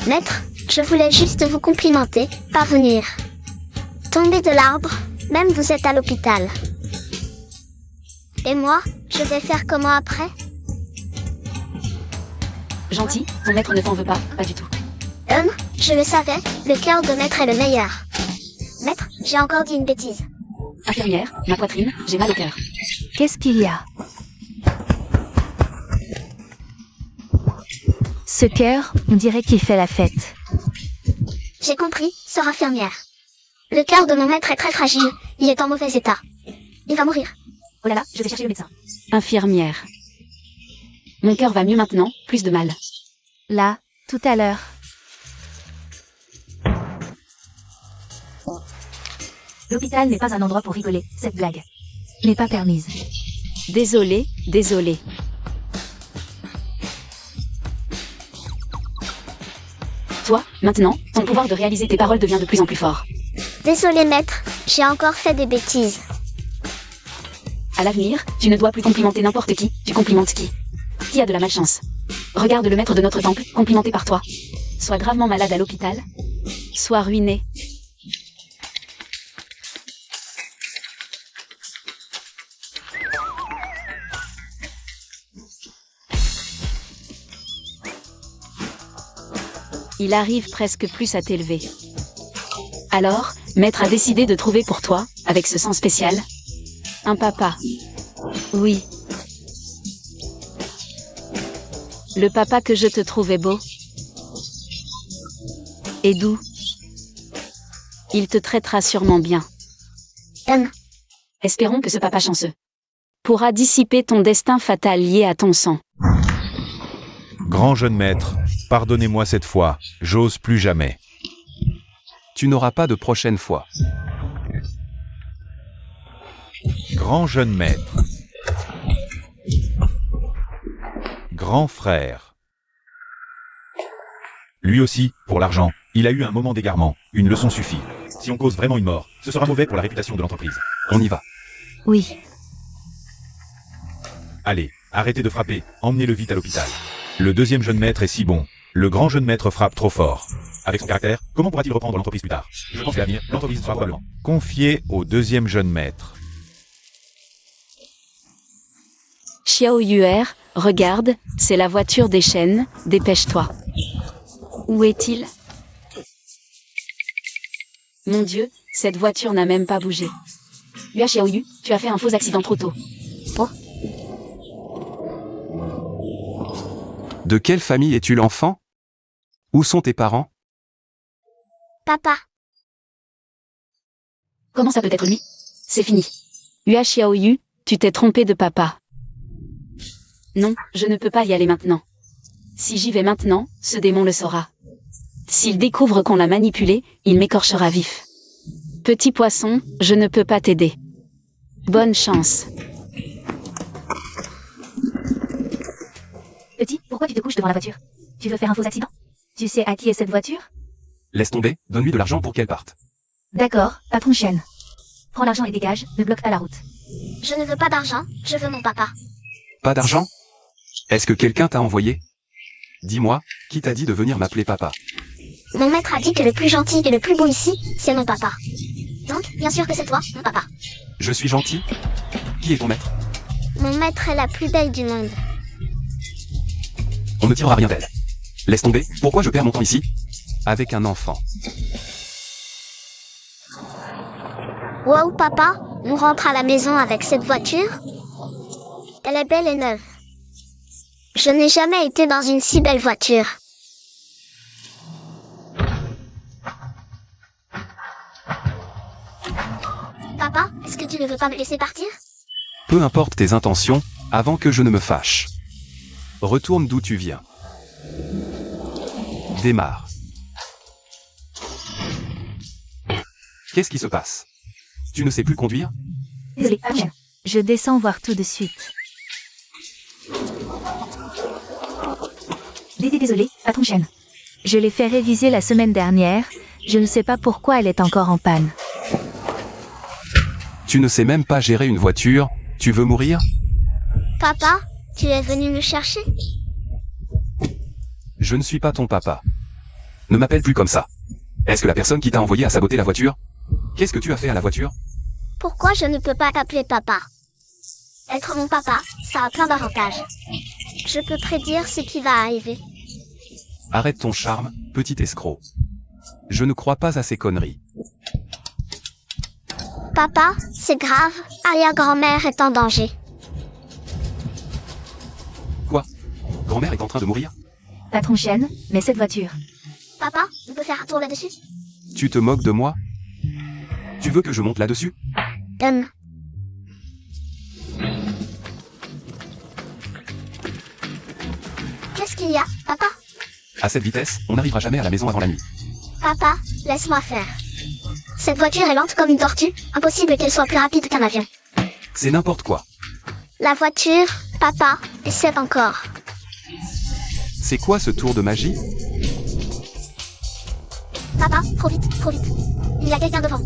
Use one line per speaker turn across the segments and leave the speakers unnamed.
Maître, je voulais juste vous complimenter, pas venir. Tomber de l'arbre, même vous êtes à l'hôpital. Et moi, je vais faire comment après?
Gentil, ton maître ne t'en veut pas du tout.
Je le savais, le cœur de maître est le meilleur. Maître, j'ai encore dit une bêtise.
Infirmière, ma poitrine, j'ai mal au cœur.
Qu'est-ce qu'il y a? Ce cœur, on dirait qu'il fait la fête.
J'ai compris, sœur infirmière. Le cœur de mon maître est très fragile, il est en mauvais état. Il va mourir.
Oh là là, je vais chercher le médecin. Infirmière. Mon cœur va mieux maintenant, plus de mal.
Là, tout à l'heure.
L'hôpital n'est pas un endroit pour rigoler, cette blague
N'est pas permise.
Désolé. Toi, maintenant, ton pouvoir de réaliser tes paroles devient de plus en plus fort.
Désolé maître, j'ai encore fait des bêtises.
À l'avenir, tu ne dois plus complimenter n'importe qui, tu complimentes qui a de la malchance. Regarde le maître de notre temple, complimenté par toi. Soit gravement malade à l'hôpital, soit ruiné. Il arrive presque plus à t'élever. Alors, maître a décidé de trouver pour toi, avec ce sang spécial, un papa. Oui. Le papa que je te trouvais beau. Et doux. Il te traitera sûrement bien. Espérons que ce papa chanceux pourra dissiper ton destin fatal lié à ton sang.
Grand jeune maître, pardonnez-moi cette fois, j'ose plus jamais.
Tu n'auras pas de prochaine fois.
Grand jeune maître. Grand frère. Lui aussi, pour l'argent, il a eu un moment d'égarement, une leçon suffit. Si on cause vraiment une mort, ce sera mauvais pour la réputation de l'entreprise.
On y va.
Oui.
Allez, arrêtez de frapper, emmenez-le vite à l'hôpital. Le deuxième jeune maître est si bon. Le grand jeune maître frappe trop fort. Avec son caractère, comment pourra-t-il reprendre l'entreprise plus tard? Je pense qu'à l'avenir, l'entreprise sera probablement confiée au deuxième jeune maître.
Xiao Yuer, regarde, c'est la voiture des chênes, dépêche-toi. Où est-il? Mon Dieu, cette voiture n'a même pas bougé. Yua Xiaoyu, tu as fait un faux accident trop tôt. Oh.
De quelle famille es-tu l'enfant? Où sont tes parents?
Papa.
Comment ça peut être lui? C'est fini. Yua Xiaoyu, tu t'es trompé de papa. Non, je ne peux pas y aller maintenant. Si j'y vais maintenant, ce démon le saura. S'il découvre qu'on l'a manipulé, il m'écorchera vif. Petit poisson, je ne peux pas t'aider. Bonne chance.
Petit, pourquoi tu te couches devant la voiture? Tu veux faire un faux accident? Tu sais à qui est cette voiture?
Laisse tomber, donne-lui de l'argent pour qu'elle parte.
D'accord, patron chien. Prends l'argent et dégage, ne bloque pas la route.
Je ne veux pas d'argent, je veux mon papa.
Pas d'argent? Est-ce que quelqu'un t'a envoyé? Dis-moi, qui t'a dit de venir m'appeler papa?
Mon maître a dit que le plus gentil et le plus beau ici, c'est mon papa. Donc, bien sûr que c'est toi, mon papa.
Je suis gentil? Qui est ton maître?
Mon maître est la plus belle du monde.
On ne tirera rien d'elle. Laisse tomber, pourquoi je perds mon temps ici? Avec un enfant.
Wow, papa, on rentre à la maison avec cette voiture? Elle est belle et neuve. Je n'ai jamais été dans une si belle voiture. Papa, est-ce que tu ne veux pas me laisser partir?
Peu importe tes intentions, avant que je ne me fâche. Retourne d'où tu viens. Démarre. Qu'est-ce qui se passe? Tu ne sais plus conduire?
Désolé, patron. Je descends voir tout de suite. Désolé, patron chien. Je l'ai fait réviser la semaine dernière, je ne sais pas pourquoi elle est encore en panne.
Tu ne sais même pas gérer une voiture, tu veux mourir?
Papa, tu es venu me chercher?
Je ne suis pas ton papa. Ne m'appelle plus comme ça. Est-ce que la personne qui t'a envoyé a saboté la voiture? Qu'est-ce que tu as fait à la voiture?
Pourquoi je ne peux pas t'appeler papa? Être mon papa, ça a plein d'avantages. Je peux prédire ce qui va arriver.
Arrête ton charme, petit escroc. Je ne crois pas à ces conneries.
Papa, c'est grave, arrière-grand-mère est en danger.
Quoi? Grand-mère est en train de mourir?
Pas ton chienne, mais cette voiture.
Papa, on peut faire un tour là-dessus?
Tu te moques de moi? Tu veux que je monte là-dessus?
Donne. Qu'est-ce qu'il y a, papa?
À cette vitesse, on n'arrivera jamais à la maison avant la nuit.
Papa, laisse-moi faire. Cette voiture est lente comme une tortue, impossible qu'elle soit plus rapide qu'un avion.
C'est n'importe quoi.
La voiture, papa, essaie encore.
C'est quoi ce tour de magie?
Papa, trop vite, trop vite. Il y a quelqu'un devant.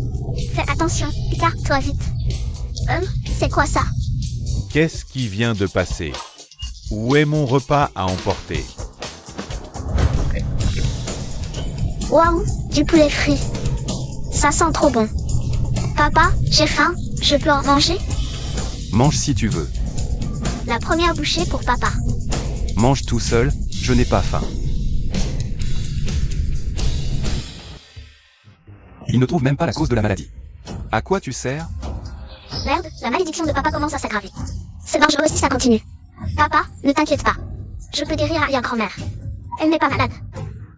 Fais attention, écarte-toi vite. C'est quoi ça?
Qu'est-ce qui vient de passer? Où est mon repas à emporter?
Waouh, du poulet frit. Ça sent trop bon. Papa, j'ai faim, je peux en manger?
Mange si tu veux.
La première bouchée pour papa.
Mange tout seul, je n'ai pas faim. Il ne trouve même pas la cause de la maladie. À quoi tu sers?
Merde, la malédiction de papa commence à s'aggraver. C'est dangereux si ça continue. Papa, ne t'inquiète pas. Je peux guérir arrière-grand-mère. Elle n'est pas malade.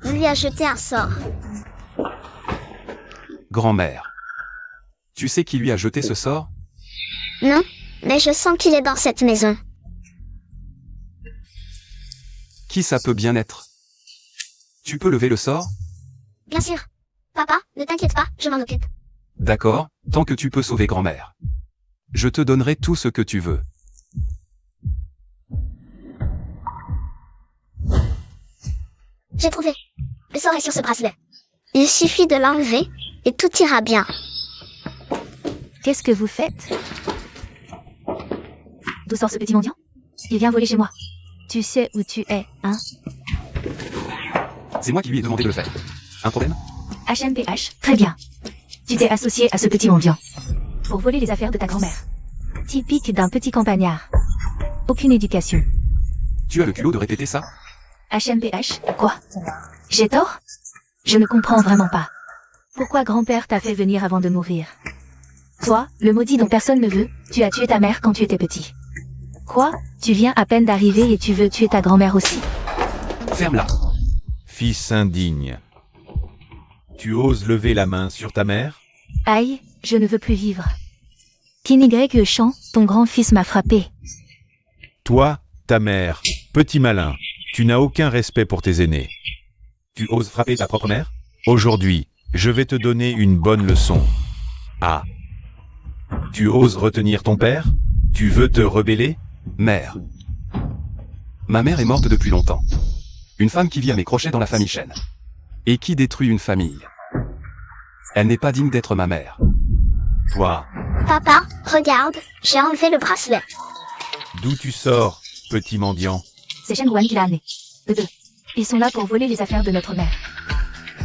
On lui a jeté un sort.
Grand-mère. Tu sais qui lui a jeté ce sort?
Non, mais je sens qu'il est dans cette maison.
Qui ça peut bien être? Tu peux lever le sort?
Bien sûr. Papa, ne t'inquiète pas, je m'en occupe.
D'accord, tant que tu peux sauver grand-mère. Je te donnerai tout ce que tu veux.
J'ai trouvé. Le sort est sur ce bracelet. Il suffit de l'enlever, et tout ira bien.
Qu'est-ce que vous faites? D'où sort ce petit mendiant? Il vient voler chez moi. Tu sais où tu es, hein?
C'est moi qui lui ai demandé de le faire. Un problème?
HMPH, très bien. Tu t'es associé à ce petit mendiant. Pour voler les affaires de ta grand-mère. Typique d'un petit campagnard. Aucune éducation.
Tu as le culot de répéter ça?
HMPH, quoi? J'ai tort? Je ne comprends vraiment pas. Pourquoi grand-père t'a fait venir avant de mourir? Toi, le maudit dont personne ne veut, tu as tué ta mère quand tu étais petit. Quoi? Tu viens à peine d'arriver et tu veux tuer ta grand-mère aussi?
Ferme-la.
Fils indigne. Tu oses lever la main sur ta mère?
Aïe, je ne veux plus vivre. Kinigre Chan, ton grand-fils m'a frappé.
Toi, ta mère, petit malin, tu n'as aucun respect pour tes aînés. Tu oses frapper ta propre mère? Aujourd'hui, je vais te donner une bonne leçon. Ah. Tu oses retenir ton père? Tu veux te rebeller?
Mère. Ma mère est morte depuis longtemps. Une femme qui vit à mes crochets dans la famille Chen. Et qui détruit une famille. Elle n'est pas digne d'être ma mère.
Toi,
Papa, regarde, j'ai enlevé le bracelet.
d'où tu sors, petit mendiant?
C'est Shen Wan qui l'a amené. Eux deux. Ils sont là pour voler les affaires de notre mère.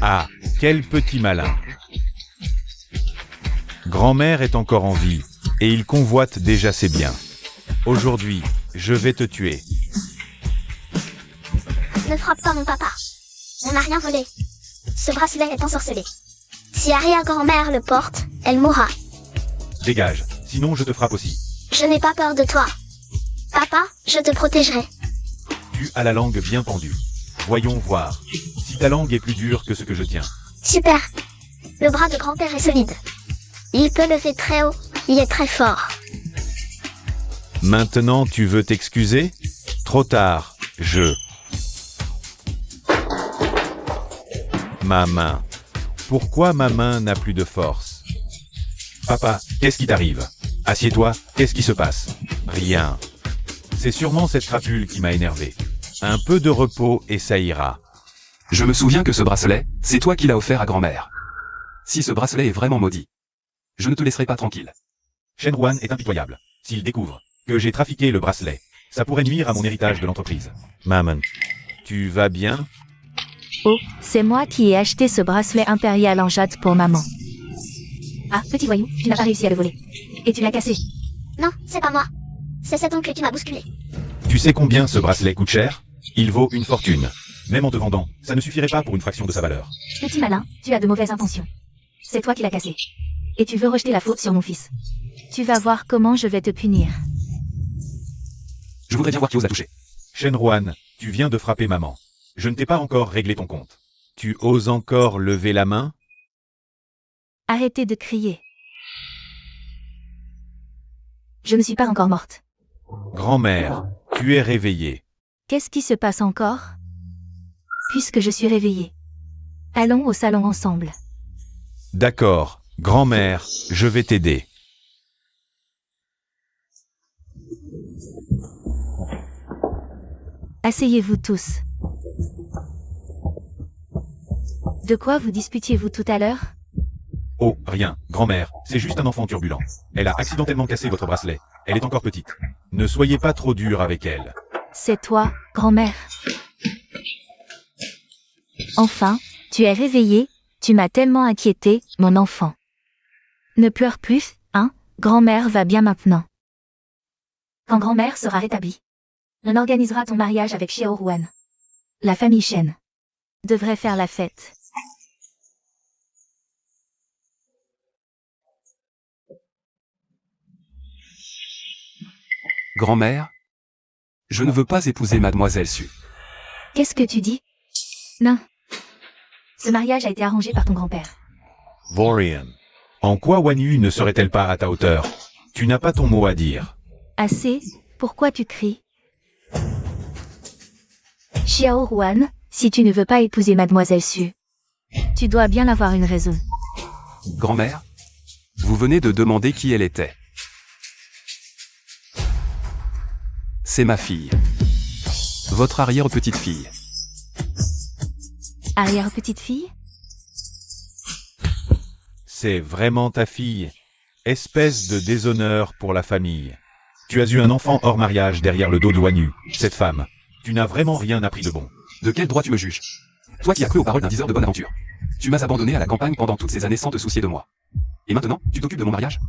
Ah, quel petit malin. Grand-mère est encore en vie, et il convoite déjà ses biens. Aujourd'hui, je vais te tuer.
Ne frappe pas mon papa. On n'a rien volé. Ce bracelet est ensorcelé. Si arrière-grand-mère le porte, elle mourra.
Dégage, sinon je te frappe aussi.
Je n'ai pas peur de toi. Papa, je te protégerai.
Tu as la langue bien pendue. Voyons voir. Si ta langue est plus dure que ce que je tiens.
Super. Le bras de grand-père est solide. Il peut lever très haut. Il est très fort.
Maintenant tu veux t'excuser? Trop tard, Ma main. Pourquoi ma main n'a plus de force? Papa, qu'est-ce qui t'arrive? Assieds-toi, qu'est-ce qui se passe? Rien. C'est sûrement cette crapule qui m'a énervé. Un peu de repos et ça ira.
Je me souviens que ce bracelet, c'est toi qui l'as offert à grand-mère. Si ce bracelet est vraiment maudit, je ne te laisserai pas tranquille.
Shen Wan est impitoyable. S'il découvre que j'ai trafiqué le bracelet, ça pourrait nuire à mon héritage de l'entreprise. Maman, tu vas bien?
Oh, c'est moi qui ai acheté ce bracelet impérial en jade pour maman. Ah, petit voyou, tu n'as pas réussi à le voler. Et tu l'as cassé.
Non, c'est pas moi. C'est cet oncle qui m'a bousculé.
Tu sais combien ce bracelet coûte cher? Il vaut une fortune. Même en te vendant, ça ne suffirait pas pour une fraction de sa valeur.
Petit malin, tu as de mauvaises intentions. C'est toi qui l'as cassé. Et tu veux rejeter la faute sur mon fils. Tu vas voir comment je vais te punir.
Je voudrais bien voir qui ose la toucher.
Shenrouan, tu viens de frapper maman. Je ne t'ai pas encore réglé ton compte. Tu oses encore lever la main?
Arrêtez de crier. Je ne suis pas encore morte.
Grand-mère, tu es réveillée.
Qu'est-ce qui se passe encore? Puisque je suis réveillée. Allons au salon ensemble.
D'accord, grand-mère, je vais t'aider.
Asseyez-vous tous. De quoi vous disputiez-vous tout à l'heure?
Oh, rien, grand-mère, c'est juste un enfant turbulent. Elle a accidentellement cassé votre bracelet. Elle est encore petite. Ne soyez pas trop dur avec elle.
C'est toi, grand-mère. Enfin, tu es réveillée, tu m'as tellement inquiété, mon enfant. Ne pleure plus, hein, grand-mère va bien maintenant. Quand grand-mère sera rétablie, on organisera ton mariage avec Xiaoruan. La famille Shen devrait faire la fête.
Grand-mère? Je ne veux pas épouser mademoiselle Su.
Qu'est-ce que tu dis? Non. Ce mariage a été arrangé par ton grand-père.
Vorian. En quoi Wanyu ne serait-elle pas à ta hauteur? Tu n'as pas ton mot à dire.
Assez, pourquoi tu cries? Xiaoruan, si tu ne veux pas épouser mademoiselle Su, tu dois bien avoir une raison.
Grand-mère? Vous venez de demander qui elle était. C'est ma fille. Votre arrière-petite-fille.
Arrière-petite-fille?
C'est vraiment ta fille. Espèce de déshonneur pour la famille. Tu as eu un enfant hors mariage derrière le dos de Wanyu, cette femme. Tu n'as vraiment rien appris de bon.
De quel droit tu me juges? Toi qui as cru aux paroles d'un diseur de bonne aventure. Tu m'as abandonné à la campagne pendant toutes ces années sans te soucier de moi. Et maintenant, tu t'occupes de mon mariage?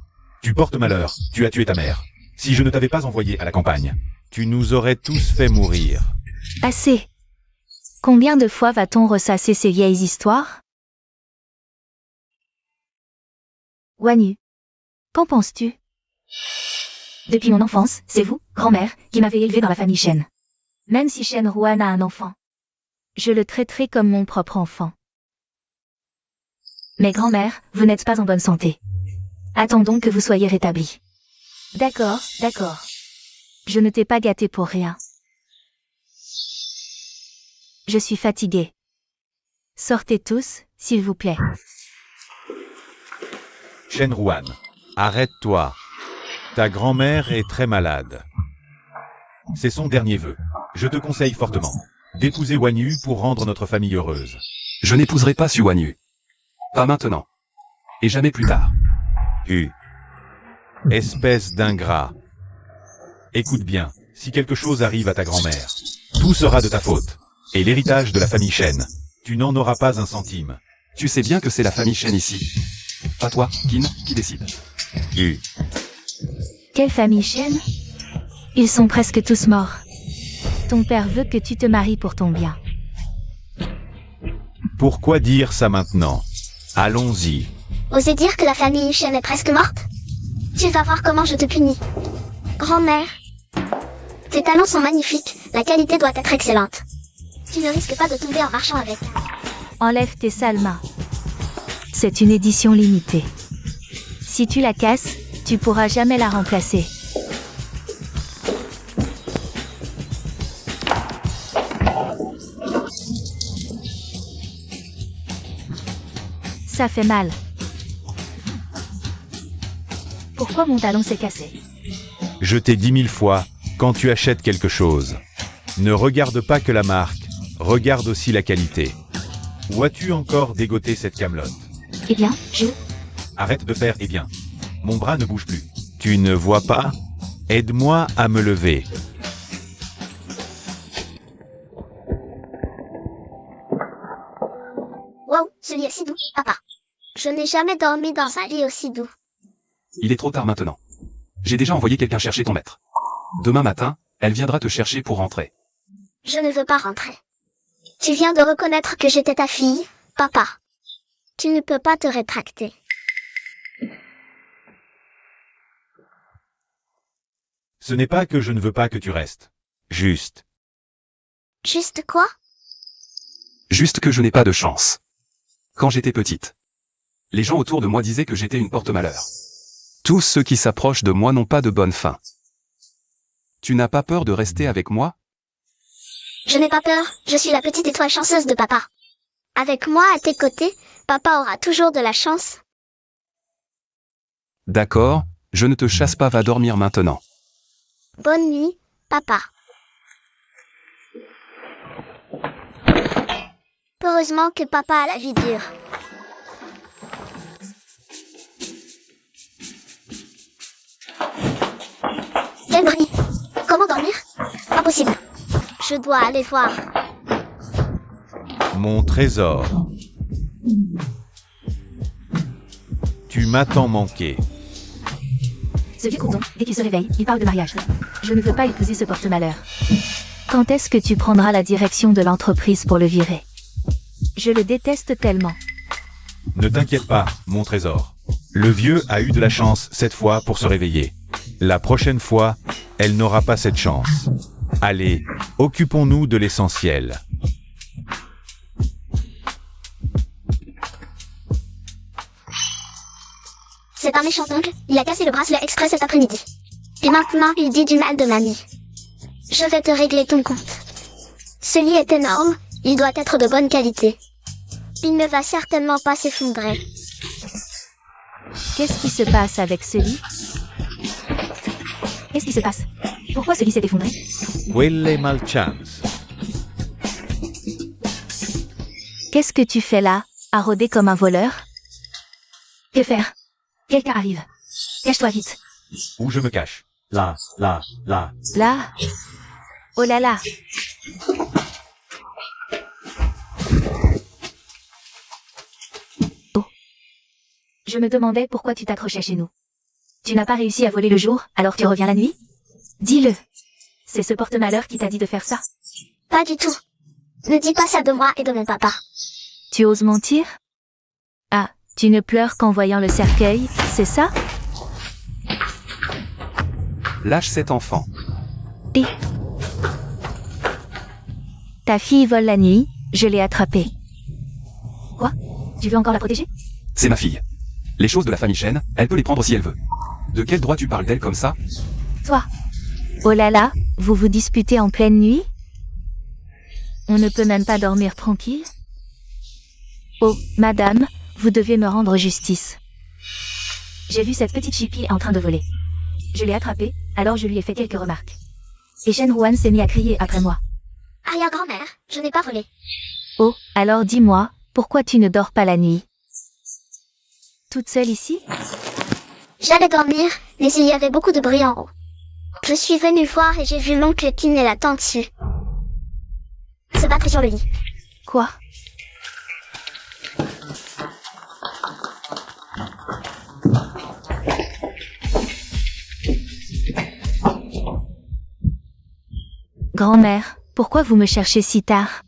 Tu portes malheur, tu as tué ta mère. Si je ne t'avais pas envoyé à la campagne, tu nous aurais tous fait mourir.
Assez. Combien de fois va-t-on ressasser ces vieilles histoires? Wanyu, qu'en penses-tu? Depuis mon enfance, c'est vous, grand-mère, qui m'avez élevé dans la famille Shen. Même si Shenrouan a un enfant, je le traiterai comme mon propre enfant. Mais grand-mère, vous n'êtes pas en bonne santé. Attendons que vous soyez rétablie. D'accord, d'accord. Je ne t'ai pas gâté pour rien. Je suis fatiguée. Sortez tous, s'il vous plaît.
Shenrouan, arrête-toi. Ta grand-mère est très malade. C'est son dernier vœu. Je te conseille fortement d'épouser Wanyu pour rendre notre famille heureuse.
Je n'épouserai pas Su Wanyu. Pas maintenant. Et jamais plus tard.
Espèce d'ingrat. Écoute bien, si quelque chose arrive à ta grand-mère, tout sera de ta faute. Et l'héritage de la famille Shen, tu n'en auras pas un centime.
Tu sais bien que c'est la famille Shen ici. Pas toi, Qin, qui décide.
Quelle famille Shen? Ils sont presque tous morts. Ton père veut que tu te maries pour ton bien.
Pourquoi dire ça maintenant? Allons-y.
Osez dire que la famille Shen est presque morte? Tu vas voir comment je te punis. Grand-mère, tes talons sont magnifiques, la qualité doit être excellente. Tu ne risques pas de tomber en marchant avec.
Enlève tes sales mains. C'est une édition limitée. Si tu la casses, tu pourras jamais la remplacer. Ça fait mal. Pourquoi mon talon s'est cassé?
Je t'ai dit 1000 fois, quand tu achètes quelque chose, ne regarde pas que la marque, regarde aussi la qualité. Où as-tu encore dégoté cette camelote?
Eh bien, je...
Arrête de faire, eh bien. Mon bras ne bouge plus. Tu ne vois pas? Aide-moi à me lever.
Wow, ce lit est si doux, papa. Je n'ai jamais dormi dans un lit aussi doux.
Il est trop tard maintenant. J'ai déjà envoyé quelqu'un chercher ton maître. Demain matin, elle viendra te chercher pour rentrer.
Je ne veux pas rentrer. Tu viens de reconnaître que j'étais ta fille, papa. Tu ne peux pas te rétracter.
Ce n'est pas que je ne veux pas que tu restes. Juste.
Juste quoi?
Juste que je n'ai pas de chance. Quand j'étais petite, les gens autour de moi disaient que j'étais une porte-malheur. Tous ceux qui s'approchent de moi n'ont pas de bonne fin. Tu n'as pas peur de rester avec moi?
Je n'ai pas peur, je suis la petite étoile chanceuse de papa. Avec moi à tes côtés, papa aura toujours de la chance.
D'accord, je ne te chasse pas, va dormir maintenant.
Bonne nuit, papa. Heureusement que papa a la vie dure. Quel bruit! Comment dormir? Impossible. Je dois aller voir.
Mon trésor. Tu m'as tant manqué.
Ce vieux couton, dès qu'il se réveille, il parle de mariage. Je ne veux pas épouser ce porte-malheur. Quand est-ce que tu prendras la direction de l'entreprise pour le virer? Je le déteste tellement.
Ne t'inquiète pas, mon trésor. Le vieux a eu de la chance cette fois pour se réveiller. La prochaine fois, elle n'aura pas cette chance. Allez, occupons-nous de l'essentiel.
C'est un méchant oncle, il a cassé le bracelet exprès cet après-midi. Et maintenant il dit du mal de mamie. Je vais te régler ton compte. Ce lit est énorme, il doit être de bonne qualité. Il ne va certainement pas s'effondrer.
Qu'est-ce qui se passe avec ce lit? Qu'est-ce qui se passe? Pourquoi ce lit s'est effondré?
Quelle malchance.
Qu'est-ce que tu fais là, à rôder comme un voleur? Que faire? Quelqu'un arrive. Cache-toi vite.
Où je me cache? Là.
Là? Oh là là! Oh. Je me demandais pourquoi tu t'accrochais chez nous. Tu n'as pas réussi à voler le jour, alors tu reviens la nuit? Dis-le. C'est ce porte-malheur qui t'a dit de faire ça.
Pas du tout. Ne dis pas ça de moi et de mon papa.
Tu oses mentir? Ah, tu ne pleures qu'en voyant le cercueil, c'est ça?
Lâche cet enfant.
Et... Ta fille vole la nuit, je l'ai attrapée. Quoi? Tu veux encore la protéger?
C'est ma fille. Les choses de la famille Chen, elle peut les prendre si elle veut. De quel droit tu parles d'elle comme ça?
Toi. Oh là là, vous vous disputez en pleine nuit? On ne peut même pas dormir tranquille? Oh, madame, vous devez me rendre justice. J'ai vu cette petite chipie en train de voler. Je l'ai attrapée, alors je lui ai fait quelques remarques. Et Shen Ruan s'est mis à crier après moi.
Arrière-grand-mère, je n'ai pas volé.
Oh, alors dis-moi, pourquoi tu ne dors pas la nuit? Toute seule ici?
J'allais dormir, mais il y avait beaucoup de bruit en haut. Je suis venue voir et j'ai vu l'oncle Qin et la tante Su se battre sur le lit.
Quoi? Grand-mère, pourquoi vous me cherchez si tard?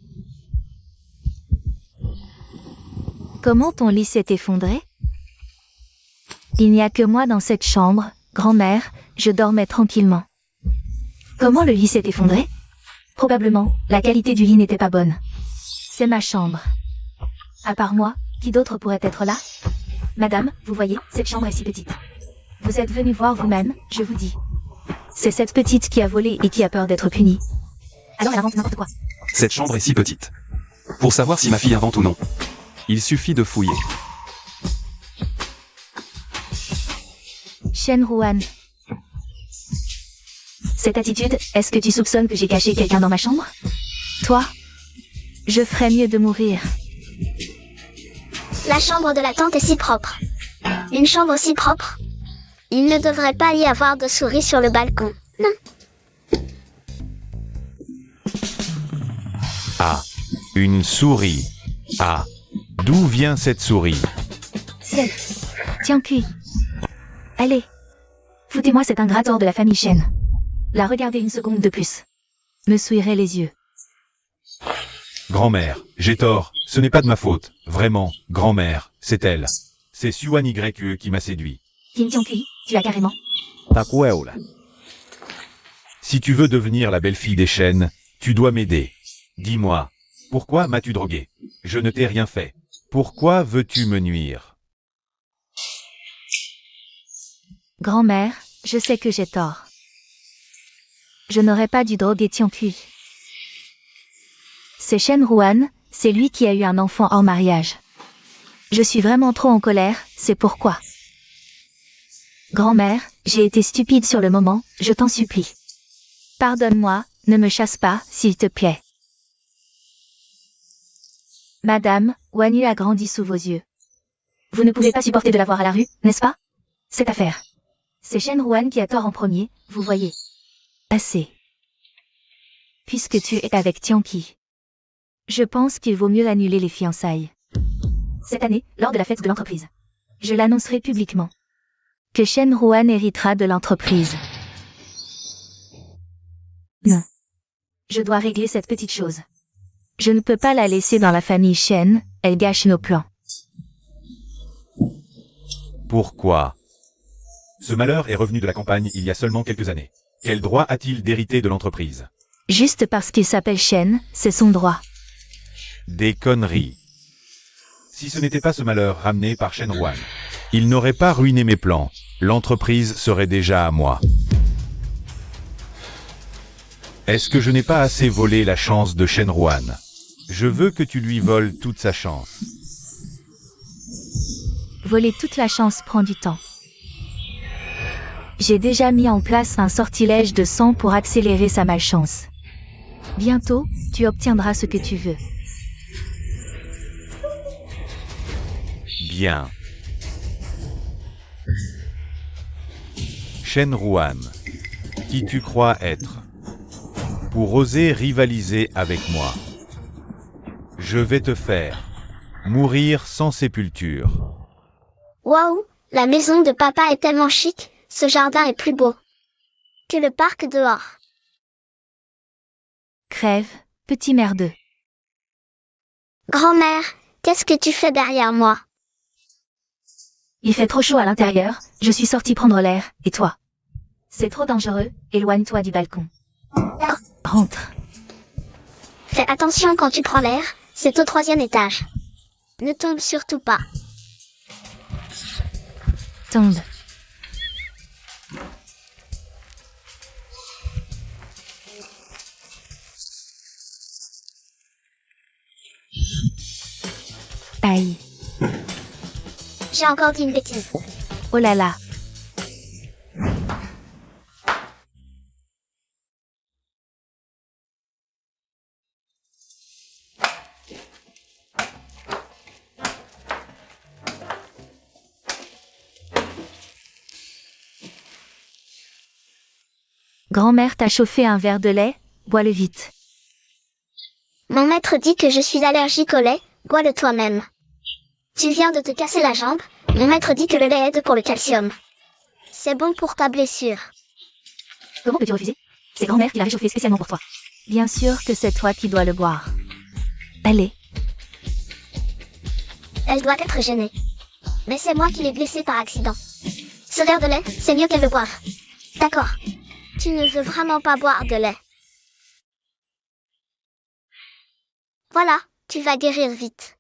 Comment ton lit s'est effondré? Il n'y a que moi dans cette chambre, grand-mère, je dormais tranquillement. Comment le lit s'est effondré? Probablement, la qualité du lit n'était pas bonne. C'est ma chambre. À part moi, qui d'autre pourrait être là? Madame, vous voyez, cette chambre est si petite. Vous êtes venue voir vous-même, je vous dis. C'est cette petite qui a volé et qui a peur d'être punie. Alors elle invente n'importe quoi.
Cette chambre est si petite. Pour savoir si ma fille invente ou non, il suffit de fouiller.
Shen Ruan. Cette attitude, est-ce que tu soupçonnes que j'ai caché quelqu'un dans ma chambre? Toi? Je ferais mieux de mourir.
La chambre de la tante est si propre. Une chambre si propre. Il ne devrait pas y avoir de souris sur le balcon. Non.
Ah, une souris. Ah, D'où vient cette souris?
C'est... Tiens, cuit. Allez. Foutez-moi cet ingrat hors de la famille Shen. La regardez une seconde de plus. Me souillerait les yeux.
Grand-mère, j'ai tort, ce n'est pas de ma faute. Vraiment, grand-mère, c'est elle. C'est Suan YE qui m'a séduit.
Kim Tian-Kui, tu as carrément...
Si tu veux devenir la belle-fille des Shen, tu dois m'aider. Dis-moi, pourquoi m'as-tu drogué? Je ne t'ai rien fait. Pourquoi veux-tu me nuire?
Grand-mère, je sais que j'ai tort. Je n'aurais pas dû droguer Tian-Kui. C'est Shen Ruan, c'est lui qui a eu un enfant hors mariage. Je suis vraiment trop en colère, c'est pourquoi. Grand-mère, j'ai été stupide sur le moment, je t'en supplie. Pardonne-moi, ne me chasse pas, s'il te plaît. Madame, Wanyu a grandi sous vos yeux. Vous ne pouvez pas supporter de la voir à la rue, n'est-ce pas? Cette affaire. C'est Shen Ruan qui a tort en premier, vous voyez. Assez. Puisque tu es avec Tian-Qui. Je pense qu'il vaut mieux annuler les fiançailles. Cette année, lors de la fête de l'entreprise. Je l'annoncerai publiquement. Que Shen Ruan héritera de l'entreprise. Non. Je dois régler cette petite chose. Je ne peux pas la laisser dans la famille Shen, elle gâche nos plans.
Pourquoi? Ce malheur est revenu de la campagne il y a seulement quelques années. Quel droit a-t-il d'hériter de l'entreprise?
Juste parce qu'il s'appelle Shen, c'est son droit.
Des conneries. Si ce n'était pas ce malheur ramené par Shen Ruan, il n'aurait pas ruiné mes plans. L'entreprise serait déjà à moi. Est-ce que je n'ai pas assez volé la chance de Shen Ruan? Je veux que tu lui voles toute sa chance.
Voler toute la chance prend du temps. J'ai déjà mis en place un sortilège de sang pour accélérer sa malchance. Bientôt, tu obtiendras ce que tu veux.
Bien. Shen Ruan, qui tu crois être? Pour oser rivaliser avec moi. Je vais te faire mourir sans sépulture.
Waouh, la maison de papa est tellement chic, ce jardin est plus beau que le parc dehors.
Crève, petit merdeux.
Grand-mère, qu'est-ce que tu fais derrière moi?
Il fait trop chaud à l'intérieur, je suis sortie prendre l'air, et toi? C'est trop dangereux, éloigne-toi du balcon. Rentre.
Fais attention quand tu prends l'air, c'est au 3e étage. Ne tombe surtout pas.
Tombe. Aïe.
J'ai encore dit une bêtise.
Oh là là. Grand-mère t'a chauffé un verre de lait, bois-le vite.
Mon maître dit que je suis allergique au lait, bois-le toi-même. Tu viens de te casser la jambe, mon maître dit que le lait aide pour le calcium. C'est bon pour ta blessure.
Comment peux-tu refuser? C'est grand-mère qui l'a réchauffé spécialement pour toi. Bien sûr que c'est toi qui dois le boire. Allez.
Elle doit être gênée. Mais c'est moi qui l'ai blessée par accident. Ce verre de lait, c'est mieux qu'elle le boive. D'accord. Tu ne veux vraiment pas boire de lait. Voilà, tu vas guérir vite.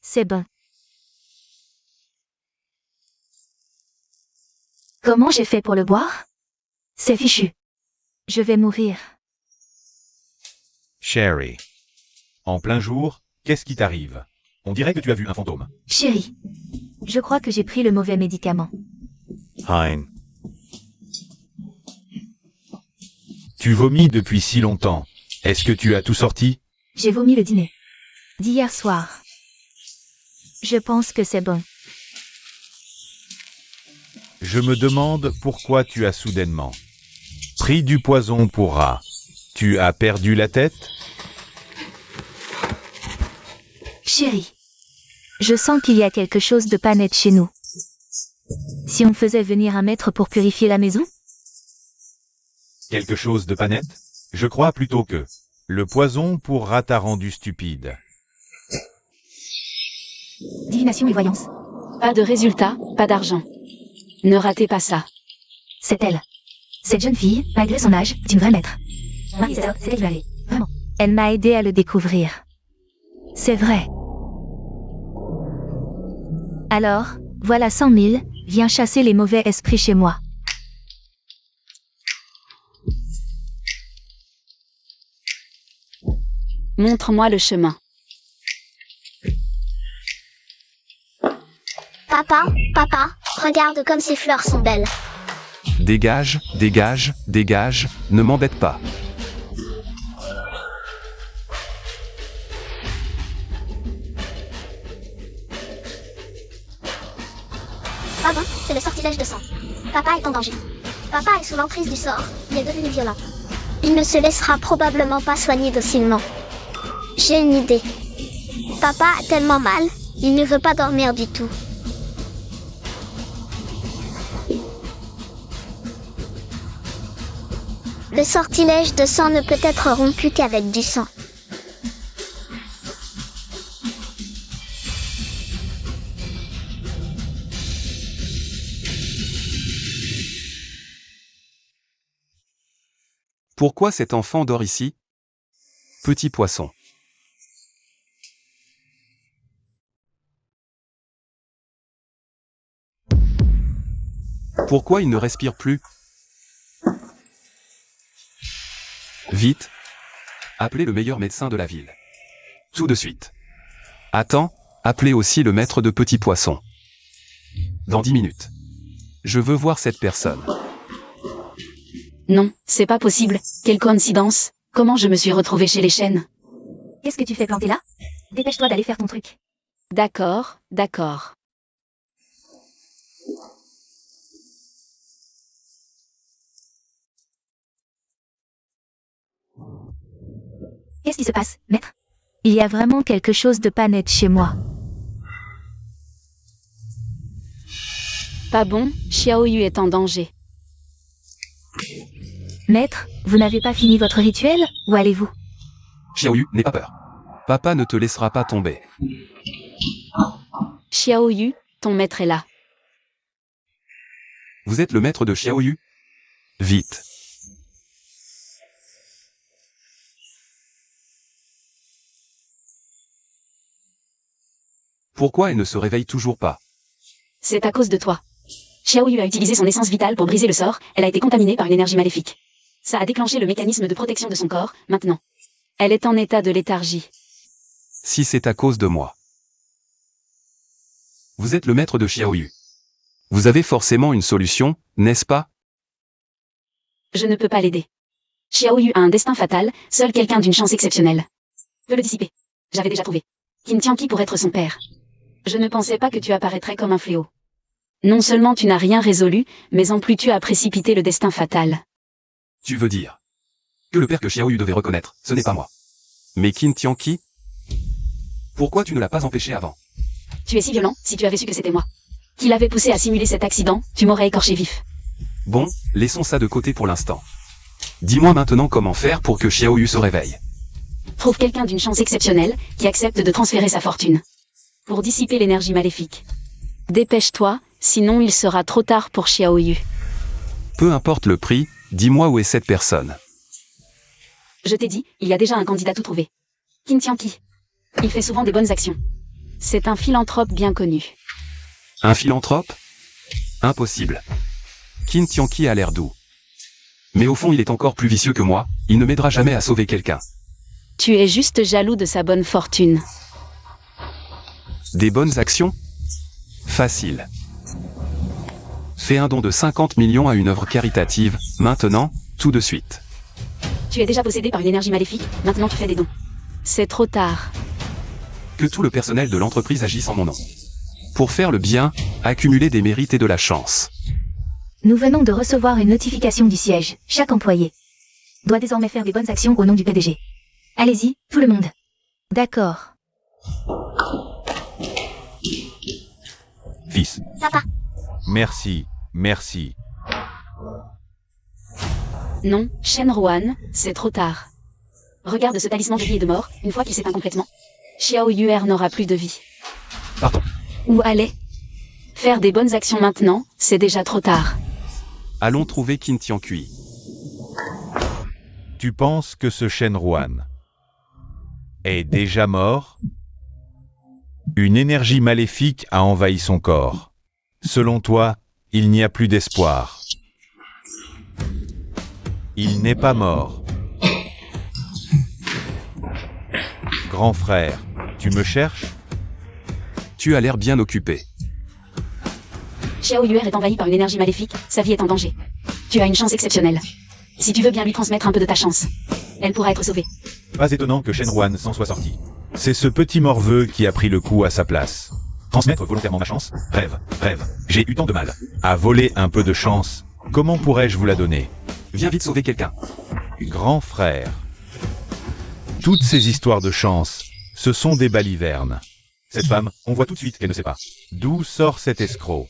C'est bon. Comment j'ai fait pour le boire? C'est fichu. Je vais mourir.
Sherry. En plein jour, qu'est-ce qui t'arrive? On dirait que tu as vu un fantôme.
Chérie. Je crois que j'ai pris le mauvais médicament.
Hein. Tu vomis depuis si longtemps. Est-ce que tu as tout sorti?
J'ai vomi le dîner d'hier soir. Je pense que c'est bon.
Je me demande pourquoi tu as soudainement Pris du poison pour rat. Tu as perdu la tête?
Chérie, je sens qu'il y a quelque chose de pas net chez nous. Si on faisait venir un maître pour purifier la maison?
Quelque chose de pas net? Je crois plutôt que le poison pour rat t'a rendu stupide.
Divination et voyance.
Pas de résultat, pas d'argent. Ne ratez pas ça.
C'est elle. Cette jeune fille, malgré son âge, est une vraie maître. Marie-César, c'est elle aller. Vraiment. Elle m'a aidé à le découvrir. C'est vrai. Alors, voilà 100 000, viens chasser les mauvais esprits chez moi.
Montre-moi le chemin.
Papa, papa, regarde comme ces fleurs sont belles.
Dégage, dégage, dégage, ne m'embête pas.
Papa, c'est le sortilège de sang. Papa est en danger. Papa est sous l'emprise du sort. Il est devenu violent. Il ne se laissera probablement pas soigner docilement. J'ai une idée. Papa a tellement mal, il ne veut pas dormir du tout. Le sortilège de sang ne peut être rompu qu'avec du sang.
Pourquoi cet enfant dort ici? Petit poisson. Pourquoi il ne respire plus? Vite. Appelez le meilleur médecin de la ville. Tout de suite. Attends, appelez aussi le maître de petits poissons. Dans 10 minutes. Je veux voir cette personne.
Non, c'est pas possible. Quelle coïncidence. Comment je me suis retrouvée chez les chênes?
Qu'est-ce que tu fais planter là? Dépêche-toi d'aller faire ton truc.
D'accord, d'accord.
Qu'est-ce qui se passe, maître? Il y a vraiment quelque chose de pas net chez moi.
Pas bon, Xiaoyu est en danger.
Maître, vous n'avez pas fini votre rituel? Où allez-vous?
Xiaoyu, n'aie pas peur. Papa ne te laissera pas tomber.
Xiaoyu, ton maître est là.
Vous êtes le maître de Xiaoyu? Vite. Pourquoi elle ne se réveille toujours pas?
C'est à cause de toi. Xiaoyu a utilisé son essence vitale pour briser le sort, elle a été contaminée par une énergie maléfique. Ça a déclenché le mécanisme de protection de son corps, maintenant. Elle est en état de léthargie.
Si c'est à cause de moi. Vous êtes le maître de Xiaoyu. Vous avez forcément une solution, n'est-ce pas?
Je ne peux pas l'aider. Xiaoyu a un destin fatal, seul quelqu'un d'une chance exceptionnelle peut le dissiper. J'avais déjà trouvé Qin Tianqi pour être son père. Je ne pensais pas que tu apparaîtrais comme un fléau. Non seulement tu n'as rien résolu, mais en plus tu as précipité le destin fatal.
Tu veux dire que le père que Xiaoyu devait reconnaître, ce n'est pas moi. Mais Qin Tianqi? Pourquoi tu ne l'as pas empêché avant?
Tu es si violent, si tu avais su que c'était moi qui l'avais poussé à simuler cet accident, tu m'aurais écorché vif.
Bon, laissons ça de côté pour l'instant. Dis-moi maintenant comment faire pour que Xiaoyu se réveille.
Trouve quelqu'un d'une chance exceptionnelle, qui accepte de transférer sa fortune. Pour dissiper l'énergie maléfique. Dépêche-toi, sinon il sera trop tard pour Xiaoyu.
Peu importe le prix, dis-moi où est cette personne.
Je t'ai dit, il y a déjà un candidat tout trouvé. Qin Tianqi. Il fait souvent des bonnes actions. C'est un philanthrope bien connu.
Un philanthrope? Impossible. Qin Tianqi a l'air doux. Mais au fond il est encore plus vicieux que moi, il ne m'aidera jamais à sauver quelqu'un.
Tu es juste jaloux de sa bonne fortune.
Des bonnes actions? Facile. Fais un don de 50 millions à une œuvre caritative, maintenant, tout de suite.
Tu es déjà possédé par une énergie maléfique, maintenant tu fais des dons. C'est trop tard.
Que tout le personnel de l'entreprise agisse en mon nom. Pour faire le bien, accumuler des mérites et de la chance.
Nous venons de recevoir une notification du siège. Chaque employé doit désormais faire des bonnes actions au nom du PDG. Allez-y, tout le monde. D'accord.
Fils.
Papa.
Merci, merci.
Non, Shenruan, c'est trop tard. Regarde ce talisman de vie et de mort, une fois qu'il s'éteint complètement. Xiao Yuer n'aura plus de vie.
Pardon.
Où aller? Faire des bonnes actions maintenant, c'est déjà trop tard.
Allons trouver Qin Tiankui.
Tu penses que ce Shenruan est déjà mort? Une énergie maléfique a envahi son corps. Selon toi, il n'y a plus d'espoir. Il n'est pas mort. Grand frère, tu me cherches?
Tu as l'air bien occupé.
Xiao Yuer est envahi par une énergie maléfique, sa vie est en danger. Tu as une chance exceptionnelle. Si tu veux bien lui transmettre un peu de ta chance, elle pourra être sauvée.
Pas étonnant que Shenruan s'en soit sorti. C'est ce petit morveux qui a pris le coup à sa place. Transmettre volontairement ma chance? Rêve, rêve. J'ai eu tant de mal à voler un peu de chance. Comment pourrais-je vous la donner?
Viens vite sauver quelqu'un.
Grand frère. Toutes ces histoires de chance, ce sont des balivernes. Cette femme, on voit tout de suite qu'elle ne sait pas. D'où sort cet escroc?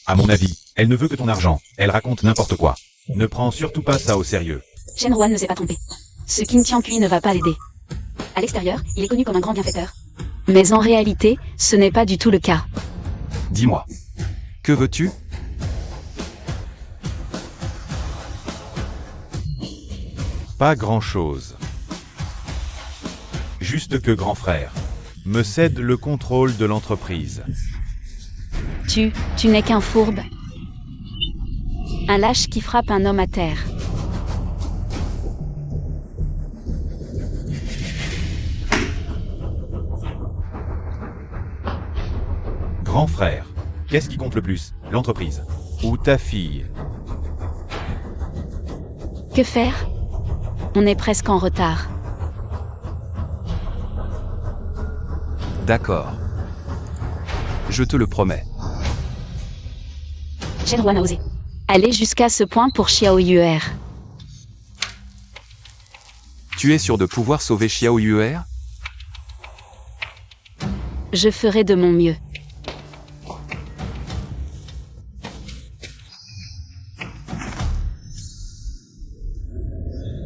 À mon avis, elle ne veut que ton argent. Elle raconte n'importe quoi. Ne prends surtout pas ça au sérieux.
Shenruan ne s'est pas trompé. Ce Qin Tiankui ne va pas l'aider. À l'extérieur, il est connu comme un grand bienfaiteur. Mais en réalité, ce n'est pas du tout le cas.
Dis-moi. Que veux-tu?
Pas grand-chose. Juste que grand frère me cède le contrôle de l'entreprise.
Tu n'es qu'un fourbe. Un lâche qui frappe un homme à terre.
Grand frère, qu'est-ce qui compte le plus? L'entreprise ou ta fille?
Que faire? On est presque en retard.
D'accord. Je te le promets.
Shenruan a osé aller jusqu'à ce point pour Xiao Yuer.
Tu es sûr de pouvoir sauver Xiao Yuer?
Je ferai de mon mieux.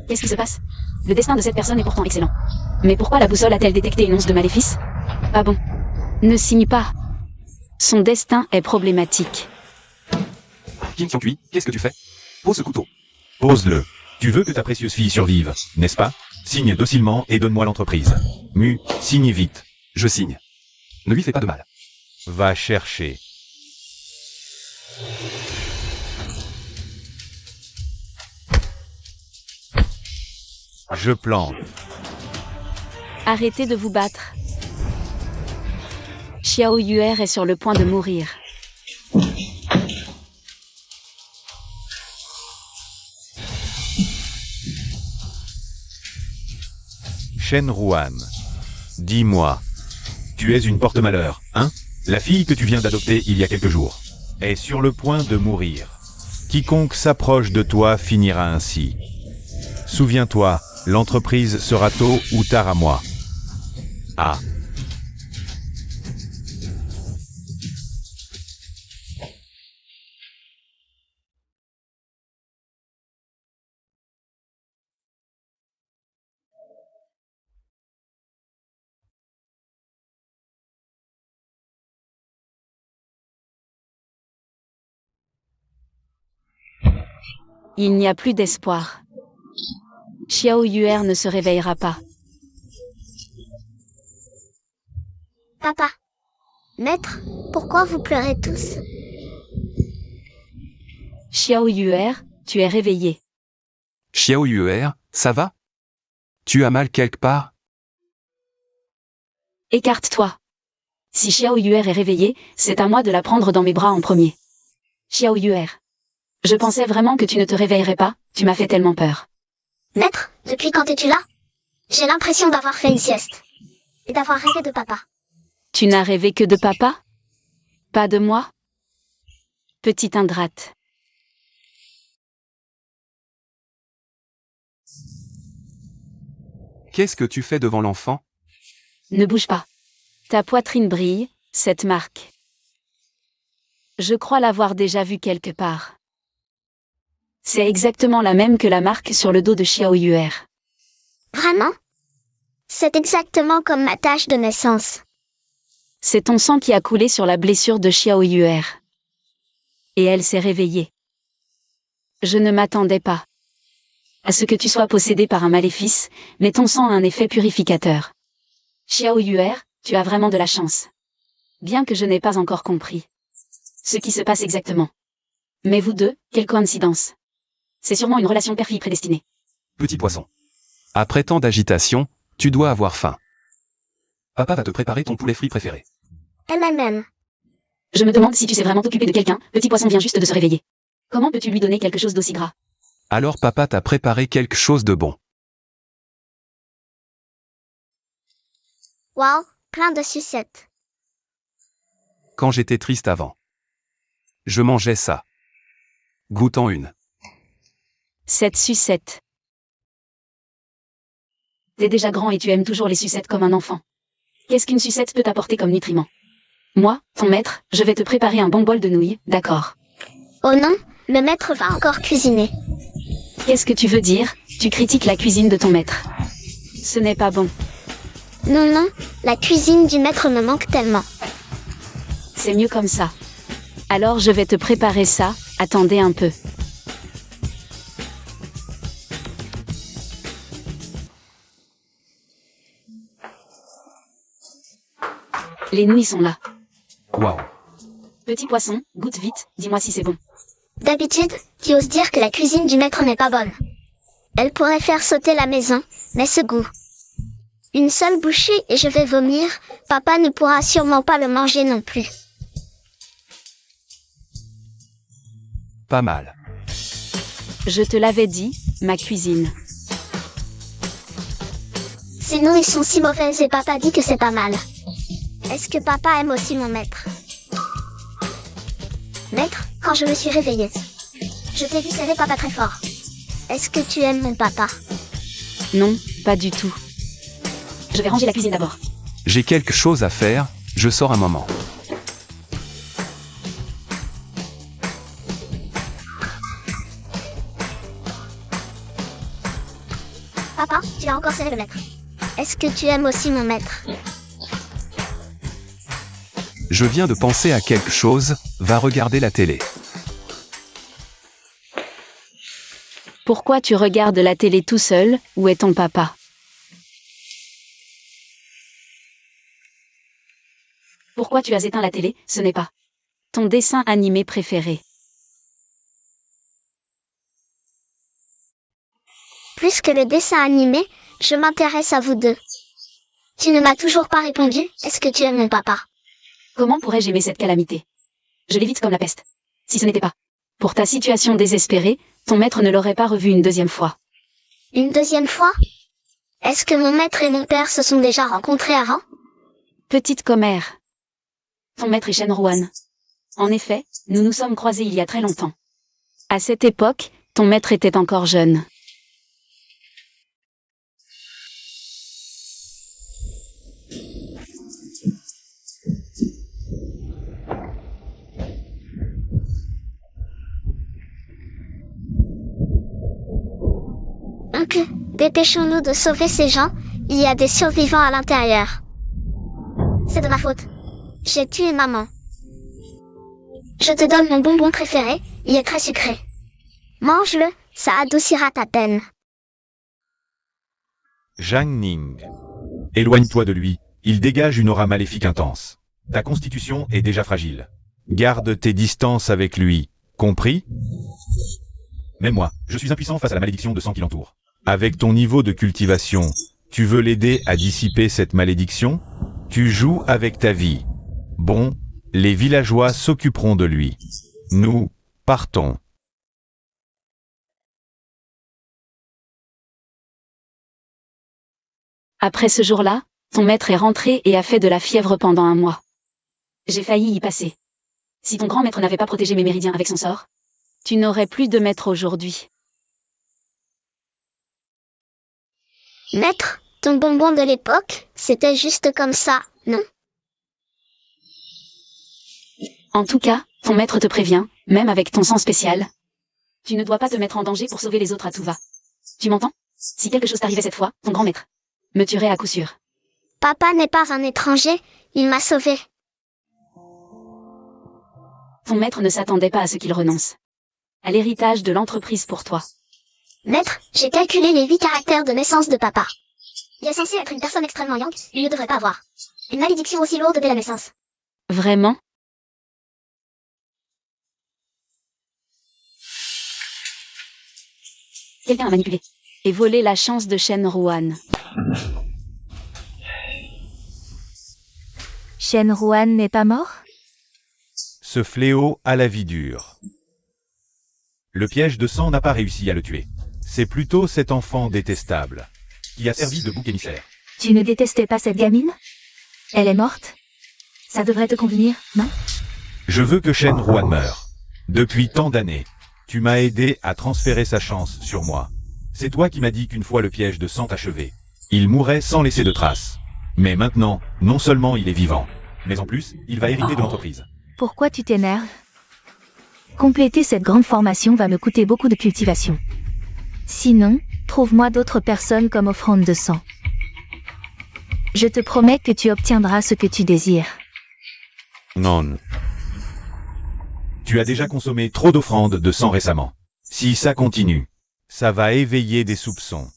Qu'est-ce qui se passe? Le destin de cette personne est pourtant excellent. Mais pourquoi la boussole a-t-elle détecté une once de maléfice? Pas bon. Ne signe pas. Son destin est problématique.
Qin Tiankui, qu'est-ce que tu fais? Pose ce couteau.
Pose-le. Tu veux que ta précieuse fille survive, n'est-ce pas? Signe docilement et donne-moi l'entreprise. Mu, signe vite.
Je signe. Ne lui fais pas de mal.
Va chercher. Je plante.
Arrêtez de vous battre. Xiao Yuer est sur le point de mourir.
Shenruan. Dis-moi. Tu es une porte-malheur, hein? La fille que tu viens d'adopter il y a quelques jours est sur le point de mourir. Quiconque s'approche de toi finira ainsi. Souviens-toi, l'entreprise sera tôt ou tard à moi. Ah.
Il n'y a plus d'espoir. Xiao Yuer ne se réveillera pas.
Papa. Maître, pourquoi vous pleurez tous?
Xiao Yuer, tu es réveillé.
Xiao Yuer, ça va? Tu as mal quelque part?
Écarte-toi. Si Xiao Yuer est réveillée, c'est à moi de la prendre dans mes bras en premier. Xiao Yuer. Je pensais vraiment que tu ne te réveillerais pas, tu m'as fait tellement peur.
Maître, depuis quand es-tu là? J'ai l'impression d'avoir fait une sieste. Et d'avoir rêvé de papa.
Tu n'as rêvé que de papa? Pas de moi? Petite ingrate.
Qu'est-ce que tu fais devant l'enfant?
Ne bouge pas. Ta poitrine brille, cette marque. Je crois l'avoir déjà vue quelque part. C'est exactement la même que la marque sur le dos de Xiao Yuer.
Vraiment? C'est exactement comme ma tache de naissance.
C'est ton sang qui a coulé sur la blessure de Xiao Yuer. Et elle s'est réveillée. Je ne m'attendais pas à ce que tu sois possédé par un maléfice, mais ton sang a un effet purificateur. Xiao Yuer, tu as vraiment de la chance. Bien que je n'ai pas encore compris ce qui se passe exactement. Mais vous deux, quelle coïncidence. C'est sûrement une relation père-fille prédestinée.
Petit poisson. Après tant d'agitation, tu dois avoir faim. Papa va te préparer ton poulet frit préféré.
MMM.
Je me demande si tu sais vraiment t'occuper de quelqu'un, petit poisson vient juste de se réveiller. Comment peux-tu lui donner quelque chose d'aussi gras?
Alors papa t'a préparé quelque chose de bon.
Wow, plein de sucettes.
Quand j'étais triste avant, je mangeais ça. Goûtant une.
Cette sucette. T'es déjà grand et tu aimes toujours les sucettes comme un enfant. Qu'est-ce qu'une sucette peut t'apporter comme nutriment? Moi, ton maître, je vais te préparer un bon bol de nouilles, d'accord?
Oh non, le maître va encore cuisiner.
Qu'est-ce que tu veux dire? Tu critiques la cuisine de ton maître. Ce n'est pas bon.
Non, non, la cuisine du maître me manque tellement.
C'est mieux comme ça. Alors je vais te préparer ça, attendez un peu. Les nouilles sont là.
Waouh.
Petit poisson, goûte vite, dis-moi si c'est bon.
D'habitude, tu oses dire que la cuisine du maître n'est pas bonne. Elle pourrait faire sauter la maison, mais ce goût. Une seule bouchée et je vais vomir, papa ne pourra sûrement pas le manger non plus.
Pas mal.
Je te l'avais dit, ma cuisine.
Ces nouilles sont si mauvaises et papa dit que c'est pas mal. Est-ce que papa aime aussi mon maître? Maître, quand je me suis réveillée, je t'ai vu serrer papa très fort. Est-ce que tu aimes mon papa?
Non, pas du tout. Je vais ranger la cuisine d'abord.
J'ai quelque chose à faire, je sors un moment.
Papa, tu as encore serré le maître. Est-ce que tu aimes aussi mon maître?
Je viens de penser à quelque chose, va regarder la télé.
Pourquoi tu regardes la télé tout seul? Où est ton papa? Pourquoi tu as éteint la télé? Ce n'est pas ton dessin animé préféré.
Plus que le dessin animé, je m'intéresse à vous deux. Tu ne m'as toujours pas répondu, est-ce que tu aimes mon papa?
Comment pourrais-je aimer cette calamité? Je l'évite comme la peste. Si ce n'était pas pour ta situation désespérée, ton maître ne l'aurait pas revu une deuxième fois.
Une deuxième fois? Est-ce que mon maître et mon père se sont déjà rencontrés avant?
Petite commère. Ton maître est Shenruan. En effet, nous nous sommes croisés il y a très longtemps. À cette époque, ton maître était encore jeune.
Oncle, dépêchons-nous de sauver ces gens, il y a des survivants à l'intérieur. C'est de ma faute. J'ai tué maman. Je te donne mon bonbon préféré, il est très sucré. Mange-le, ça adoucira ta peine.
Zhang Ning. Éloigne-toi de lui, il dégage une aura maléfique intense. Ta constitution est déjà fragile. Garde tes distances avec lui, compris? Même moi, je suis impuissant face à la malédiction de sang qui l'entoure. Avec ton niveau de cultivation, tu veux l'aider à dissiper cette malédiction? Tu joues avec ta vie. Bon, les villageois s'occuperont de lui. Nous, partons.
Après ce jour-là, ton maître est rentré et a fait de la fièvre pendant un mois. J'ai failli y passer. Si ton grand maître n'avait pas protégé mes méridiens avec son sort, tu n'aurais plus de maître aujourd'hui.
Maître, Ton bonbon de l'époque, c'était juste comme ça, non?
En tout cas, ton maître te prévient, même avec ton sang spécial. Tu ne dois pas te mettre en danger pour sauver les autres à tout va. Tu m'entends? Si quelque chose t'arrivait cette fois, ton grand maître me tuerait à coup sûr.
Papa n'est pas un étranger, il m'a sauvé.
Ton maître ne s'attendait pas à ce qu'il renonce à l'héritage de l'entreprise pour toi.
Maître, j'ai calculé les 8 caractères de naissance de papa. Il est censé être une personne extrêmement yang, il ne devrait pas avoir une malédiction aussi lourde dès la naissance.
Vraiment? Quelqu'un a manipulé et volé la chance de Shenruan.
Shenruan n'est pas mort?
Ce fléau a la vie dure. Le piège de sang n'a pas réussi à le tuer. C'est plutôt cet enfant détestable qui a servi de bouc émissaire.
Tu ne détestais pas cette gamine? Elle est morte? Ça devrait te convenir, non?
Je veux que Shenruan meure. Depuis tant d'années, tu m'as aidé à transférer sa chance sur moi. C'est toi qui m'as dit qu'une fois le piège de sang achevé, il mourrait sans laisser de traces. Mais maintenant, non seulement il est vivant, mais en plus, il va hériter de l'entreprise.
Pourquoi tu t'énerves? Compléter cette grande formation va me coûter beaucoup de cultivation. Sinon, trouve-moi d'autres personnes comme offrande de sang. Je te promets que tu obtiendras ce que tu désires.
Non. Tu as déjà consommé trop d'offrandes de sang récemment. Si ça continue, ça va éveiller des soupçons.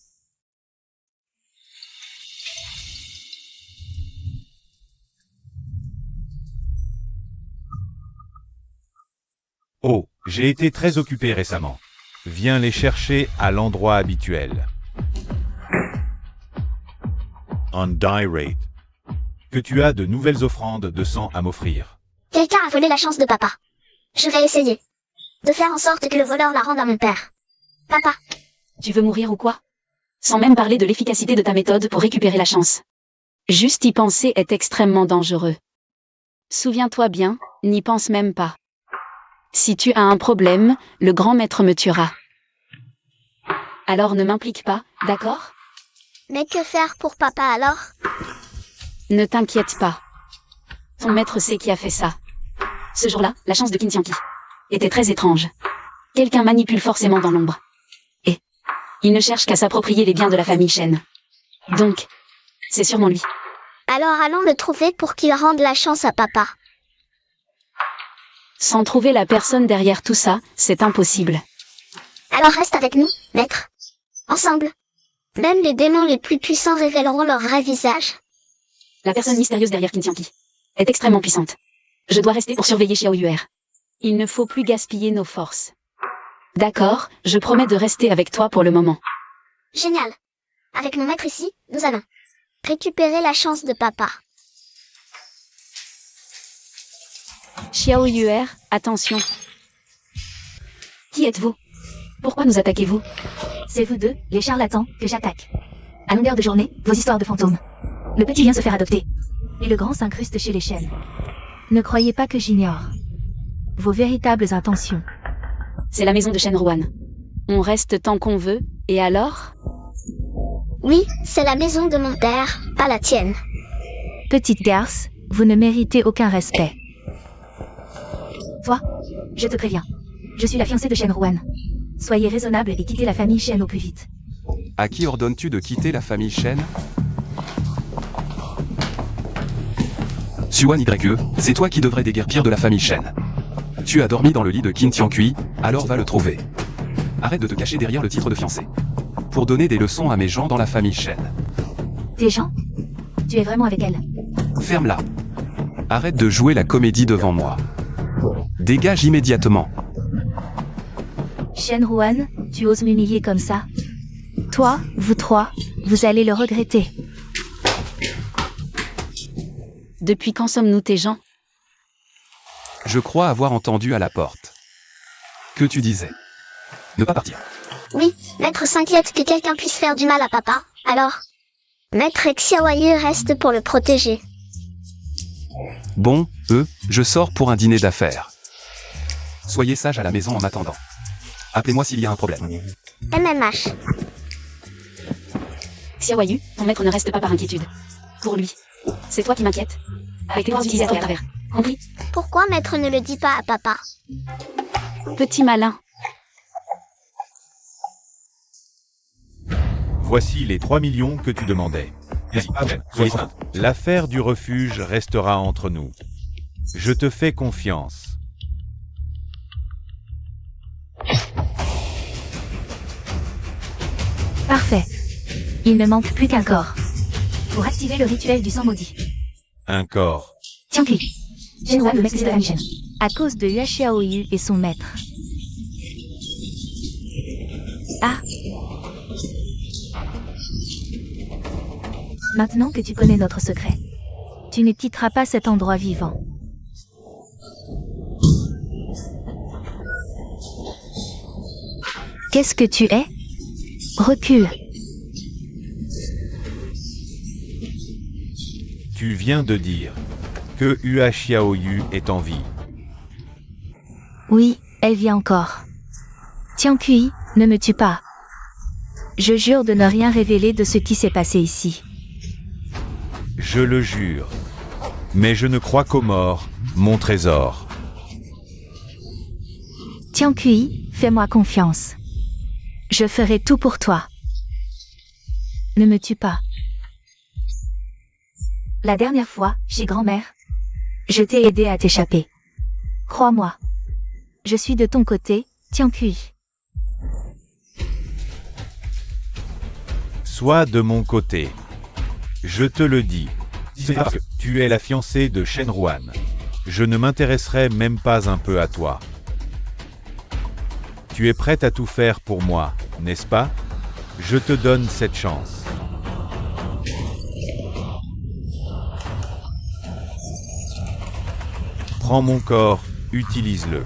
Oh, j'ai été très occupé récemment. Viens les chercher à l'endroit habituel. On die rate. Que tu as de nouvelles offrandes de sang à m'offrir.
Quelqu'un a volé la chance de papa. Je vais essayer de faire en sorte que le voleur la rende à mon père. Papa,
Tu veux mourir ou quoi? Sans même parler de l'efficacité de ta méthode pour récupérer la chance. Juste y penser est extrêmement dangereux. Souviens-toi bien, n'y pense même pas. Si tu as un problème, le grand maître me tuera. Alors ne m'implique pas, d'accord?
mais que faire pour papa alors?
Ne t'inquiète pas. Ton maître sait qui a fait ça. Ce jour-là, la chance de Kintianki était très étrange. Quelqu'un manipule forcément dans l'ombre. Et il ne cherche qu'à s'approprier les biens de la famille Shen. Donc, c'est sûrement lui.
Alors allons le trouver pour qu'il rende la chance à papa.
Sans trouver la personne derrière tout ça, c'est impossible.
Alors reste avec nous, maître. Ensemble. Même les démons les plus puissants révéleront leur vrai visage.
La personne mystérieuse derrière Kintianki est extrêmement puissante. Je dois rester pour surveiller Xiao Yuer. Il ne faut plus gaspiller nos forces. D'accord, je promets de rester avec toi pour le moment.
Génial. Avec mon maître ici, nous allons récupérer la chance de papa.
Xiao Yuer, attention. Qui êtes-vous? Pourquoi nous attaquez-vous?
C'est vous deux, les charlatans, que j'attaque. À longueur de journée, vos histoires de fantômes. Le petit vient se faire adopter. Et le grand s'incruste chez les Shen. Ne croyez pas que j'ignore vos véritables intentions.
C'est la maison de Shenruan. On reste tant qu'on veut, et alors?
Oui, c'est la maison de mon père, pas la tienne.
Petite garce, vous ne méritez aucun respect. Toi, je te préviens. Je suis la fiancée de Shenruan. Soyez raisonnable et quittez la famille Shen au plus vite.
À qui ordonnes-tu de quitter la famille Shen? Xuan YE, c'est toi qui devrais déguerpir de la famille Shen. Tu as dormi dans le lit de Qin Tiankui, alors va le trouver. Arrête de te cacher derrière le titre de fiancé. Pour donner des leçons à mes gens dans la famille Shen.
Tes gens? Tu es vraiment avec elle?
Ferme-la. Arrête de jouer la comédie devant moi. Dégage immédiatement.
Shenruan, tu oses m'humilier comme ça? Toi, vous trois, vous allez le regretter.
Depuis quand sommes-nous tes gens?
Je crois avoir entendu à la porte. Que tu disais? Ne pas partir.
Oui, maître s'inquiète que quelqu'un puisse faire du mal à papa, alors maître Xiaoyu reste pour le protéger.
Bon, je sors pour un dîner d'affaires. Soyez sage à la maison en m'attendant. Appelez-moi s'il y a un problème.
MMH.
Xiaoyu, ton maître ne reste pas par inquiétude. Pour lui. C'est toi qui m'inquiète. Avec tes pouvoirs utilisateurs de travers. Compris?
Pourquoi maître ne le dit pas à papa?
Petit malin.
Voici les 3 millions que tu demandais. Vas-y, après, soyez sainte. L'affaire du refuge restera entre nous. Je te fais confiance.
Parfait. Il ne manque plus qu'un corps. Pour activer le rituel du sang maudit.
Un corps.
Tianqi. Shenhua le maître de la mission. À cause de Yue Xiaoyu et son maître. Ah. Maintenant que tu connais notre secret, tu ne quitteras pas cet endroit vivant. Qu'est-ce que tu es? Recule.
Tu viens de dire que Hua Xiaoyu est en vie.
Oui, elle vit encore. Tianqi, ne me tue pas. Je jure de ne rien révéler de ce qui s'est passé ici.
Je le jure. Mais je ne crois qu'aux morts, mon trésor.
Tianqi, fais-moi confiance. Je ferai tout pour toi. Ne me tue pas. La dernière fois, chez grand-mère, je t'ai aidé à t'échapper. Crois-moi. Je suis de ton côté, Tianqi.
Sois de mon côté. Je te le dis. Tu es la fiancée de Shenruan. Je ne m'intéresserai même pas un peu à toi. Tu es prête à tout faire pour moi, n'est-ce pas? Je te donne cette chance. Prends mon corps, utilise-le.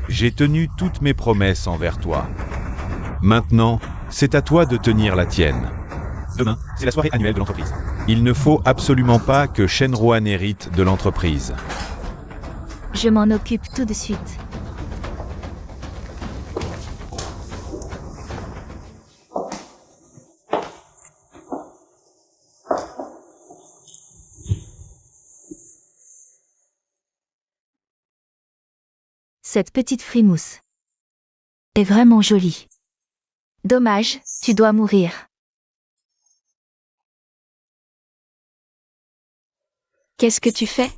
J'ai tenu toutes mes promesses envers toi. Maintenant, c'est à toi de tenir la tienne. Demain, c'est la soirée annuelle de l'entreprise. Il ne faut absolument pas que Shenruan hérite de l'entreprise.
Je m'en occupe tout de suite. Cette petite frimousse est vraiment jolie. Dommage, tu dois mourir.
Qu'est-ce que tu fais?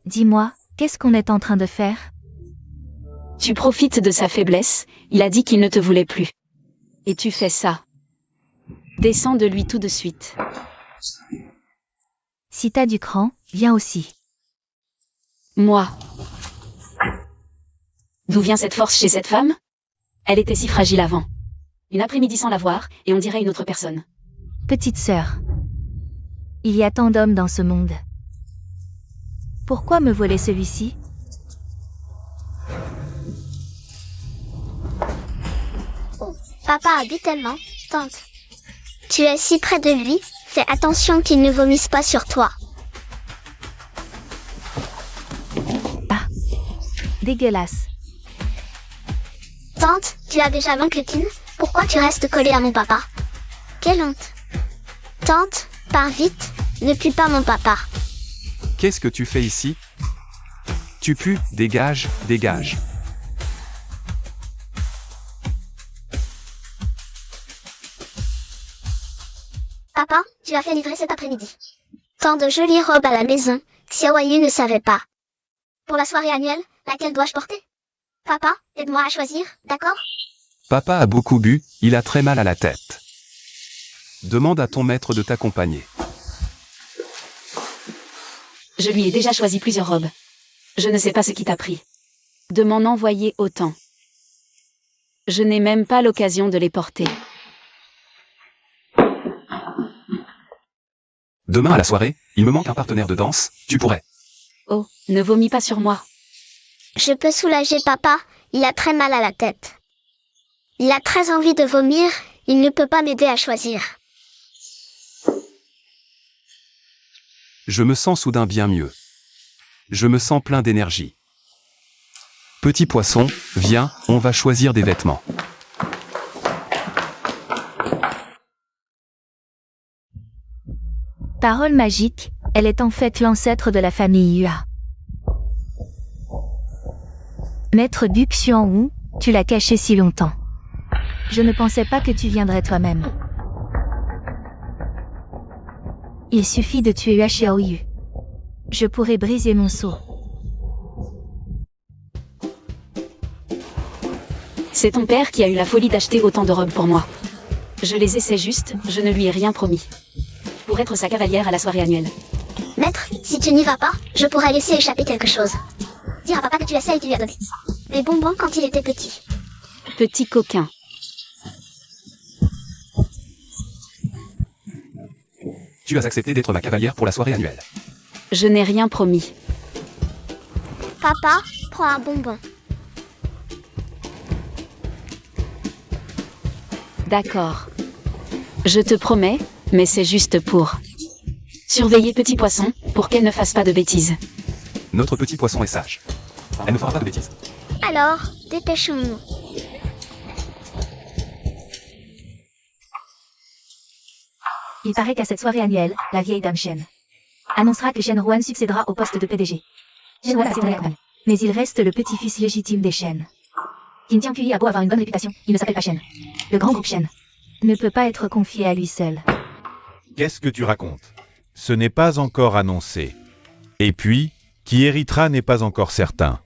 Dis-moi, qu'est-ce qu'on est en train de faire?
Tu profites de sa faiblesse, il a dit qu'il ne te voulait plus. Et tu fais ça. Descends de lui tout de suite.
Si t'as du cran, viens aussi.
Moi. D'où vient cette force chez cette femme? Elle était si fragile avant. Une après-midi sans la voir, et on dirait une autre personne.
Petite sœur. Il y a tant d'hommes dans ce monde. Pourquoi me voler celui-ci?
Papa habite tellement, tante. Tu es si près de lui, fais attention qu'il ne vomisse pas sur toi.
Dégueulasse.
Tante, tu as déjà vaincu Qin, pourquoi tu restes collé à mon papa? Quelle honte. Tante, pars vite, ne pue pas mon papa.
Qu'est-ce que tu fais ici? Tu pues, dégage, dégage.
Papa, tu as fait livrer cet après-midi. Tant de jolies robes à la maison, Xiaoyu ne savait pas. Pour la soirée annuelle, laquelle dois-je porter? Papa, aide-moi à choisir, d'accord?
Papa a beaucoup bu, il a très mal à la tête. Demande à ton maître de t'accompagner.
Je lui ai déjà choisi plusieurs robes. Je ne sais pas ce qui t'a pris. De m'en envoyer autant. Je n'ai même pas l'occasion de les porter.
Demain à la soirée, il me manque un partenaire de danse, tu pourrais.
Oh, ne vomis pas sur moi.
Je peux soulager papa, il a très mal à la tête. Il a très envie de vomir, il ne peut pas m'aider à choisir.
Je me sens soudain bien mieux. Je me sens plein d'énergie. Petit poisson, viens, on va choisir des vêtements.
Parole magique, elle est en fait l'ancêtre de la famille Yua. Maître Duc Xuanwu, tu l'as caché si longtemps. Je ne pensais pas que tu viendrais toi-même. Il suffit de tuer Hua Xiaoyu. Je pourrais briser mon sceau.
C'est ton père qui a eu la folie d'acheter autant de robes pour moi. Je les essaie juste, je ne lui ai rien promis. Pour être sa cavalière à la soirée annuelle.
Maître, si tu n'y vas pas, je pourrais laisser échapper quelque chose. Dire à papa que tu as celle qui lui a donné des bonbons quand il était petit.
Petit coquin.
Tu as accepté d'être ma cavalière pour la soirée annuelle.
Je n'ai rien promis.
Papa, prends un bonbon.
D'accord. Je te promets, mais c'est juste pour surveiller petit poisson, pour qu'elle ne fasse pas de bêtises.
Notre petit poisson est sage. Elle ne fera pas de bêtises.
Alors, dépêchons-nous.
Il paraît qu'à cette soirée annuelle, la vieille dame Shen annoncera que Shen Ruan succédera au poste de PDG. Shen Ruan a cédé la campagne, mais il reste le petit-fils légitime des Shen. Qin Tianpuyi a beau avoir une bonne réputation, il ne s'appelle pas Shen. Le grand groupe Shen ne peut pas être confié à lui seul.
Qu'est-ce que tu racontes? Ce n'est pas encore annoncé. Et puis, qui héritera n'est pas encore certain.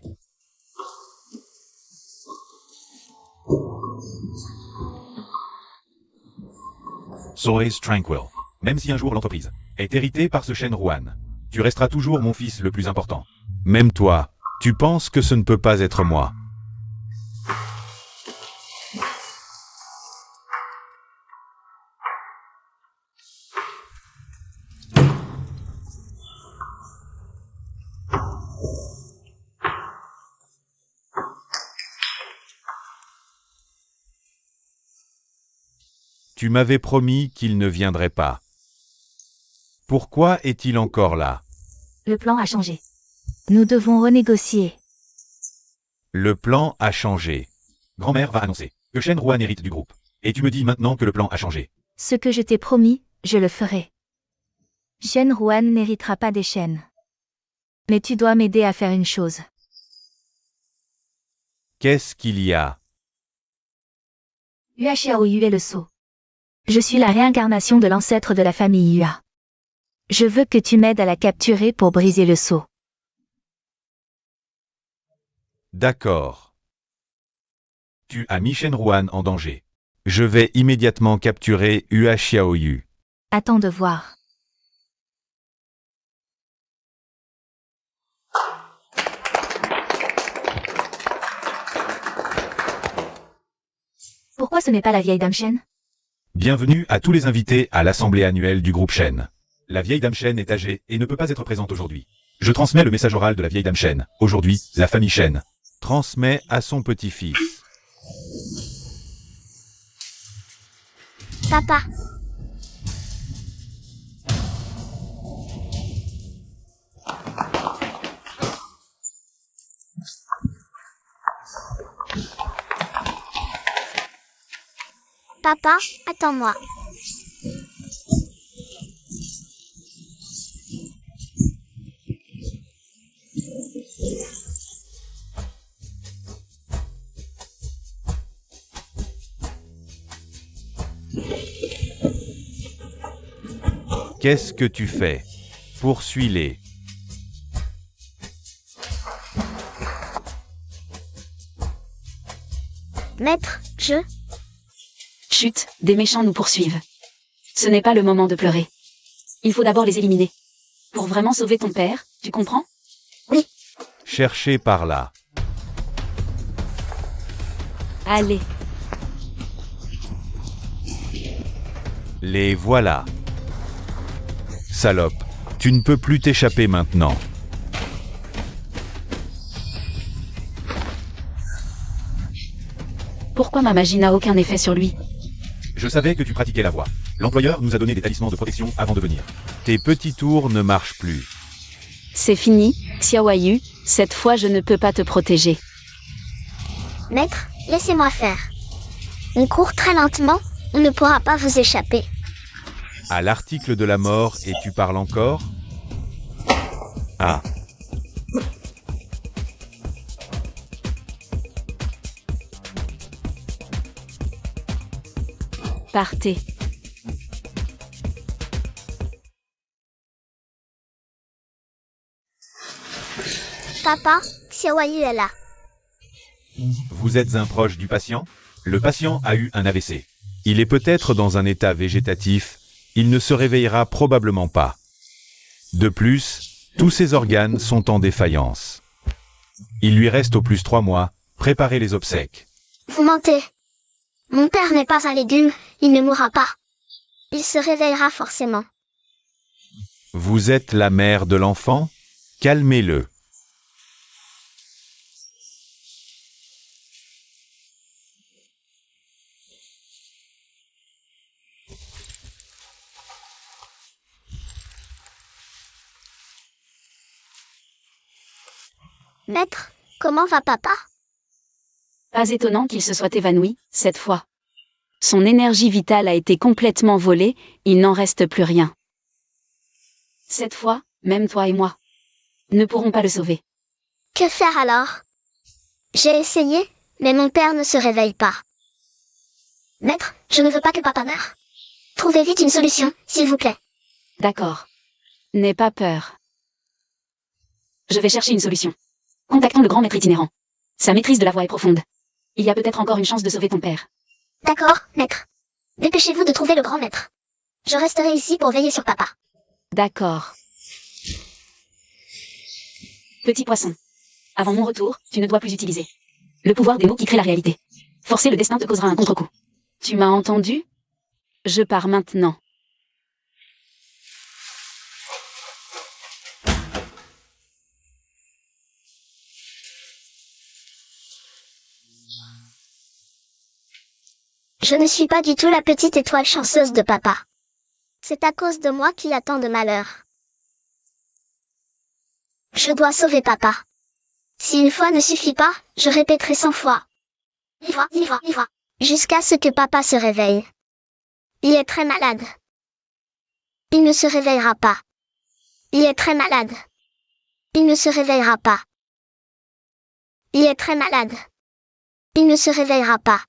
Sois tranquille. Même si un jour l'entreprise est héritée par ce Shen Ruan, tu resteras toujours mon fils le plus important. Même toi, tu penses que ce ne peut pas être moi. Tu m'avais promis qu'il ne viendrait pas. Pourquoi est-il encore là?
Le plan a changé. Nous devons renégocier.
Le plan a changé. Grand-mère va annoncer que Shen Ruan hérite du groupe. Et tu me dis maintenant que le plan a changé.
Ce que je t'ai promis, je le ferai. Shen Ruan n'héritera pas des Shen. Mais tu dois m'aider à faire une chose.
Qu'est-ce qu'il y a?
Hua Xiaoyu est le sceau. Je suis la réincarnation de l'ancêtre de la famille Yua. Je veux que tu m'aides à la capturer pour briser le sceau.
D'accord. Tu as mis Shen Ruan en danger. Je vais immédiatement capturer Hua Xiaoyu.
Attends de voir. Pourquoi ce n'est pas la vieille dame Shen?
Bienvenue à tous les invités à l'assemblée annuelle du groupe Shen. La vieille dame Shen est âgée et ne peut pas être présente aujourd'hui. Je transmets le message oral de la vieille dame Shen. Aujourd'hui, la famille Shen transmet à son petit-fils.
Papa. Papa, attends-moi.
Qu'est-ce que tu fais? Poursuis-les.
Maître,
Chut, des méchants nous poursuivent. Ce n'est pas le moment de pleurer. Il faut d'abord les éliminer. Pour vraiment sauver ton père, tu comprends?
Cherchez par là.
Allez.
Les voilà. Salope, tu ne peux plus t'échapper maintenant.
Pourquoi ma magie n'a aucun effet sur lui?
Je savais que tu pratiquais la voix. L'employeur nous a donné des talismans de protection avant de venir. Tes petits tours ne marchent plus.
C'est fini, Xiaoyu, cette fois je ne peux pas te protéger.
Maître, laissez-moi faire. On court très lentement, on ne pourra pas vous échapper.
À l'article de la mort et tu parles encore? Ah.
Partez.
Papa, Xiaoyu est là.
Vous êtes un proche du patient? Le patient a eu un AVC. Il est peut-être dans un état végétatif, il ne se réveillera probablement pas. De plus, tous ses organes sont en défaillance. Il lui reste au plus 3 mois, préparez les obsèques.
Vous mentez. Mon père n'est pas un légume, il ne mourra pas. Il se réveillera forcément.
Vous êtes la mère de l'enfant? Calmez-le.
Maître, comment va papa?
Pas étonnant qu'il se soit évanoui, cette fois. Son énergie vitale a été complètement volée, il n'en reste plus rien. Cette fois, même toi et moi ne pourrons pas le sauver.
Que faire alors? J'ai essayé, mais mon père ne se réveille pas. Maître, je ne veux pas que papa meure. Trouvez vite une solution, s'il vous plaît.
D'accord. N'aie pas peur. Je vais chercher une solution. Contactons le grand maître itinérant. Sa maîtrise de la voix est profonde. Il y a peut-être encore une chance de sauver ton père.
D'accord, maître. Dépêchez-vous de trouver le grand maître. Je resterai ici pour veiller sur papa.
D'accord. Petit poisson. Avant mon retour, tu ne dois plus utiliser le pouvoir des mots qui créent la réalité. Forcer le destin te causera un contre-coup. Tu m'as entendu? Je pars maintenant.
Je ne suis pas du tout la petite étoile chanceuse de papa. C'est à cause de moi qu'il a tant de malheur. Je dois sauver papa. Si une fois ne suffit pas, je répéterai 100 fois. Vivre, jusqu'à ce que papa se réveille. Il est très malade. Il ne se réveillera pas. Il est très malade. Il ne se réveillera pas. Il est très malade. Il ne se réveillera pas.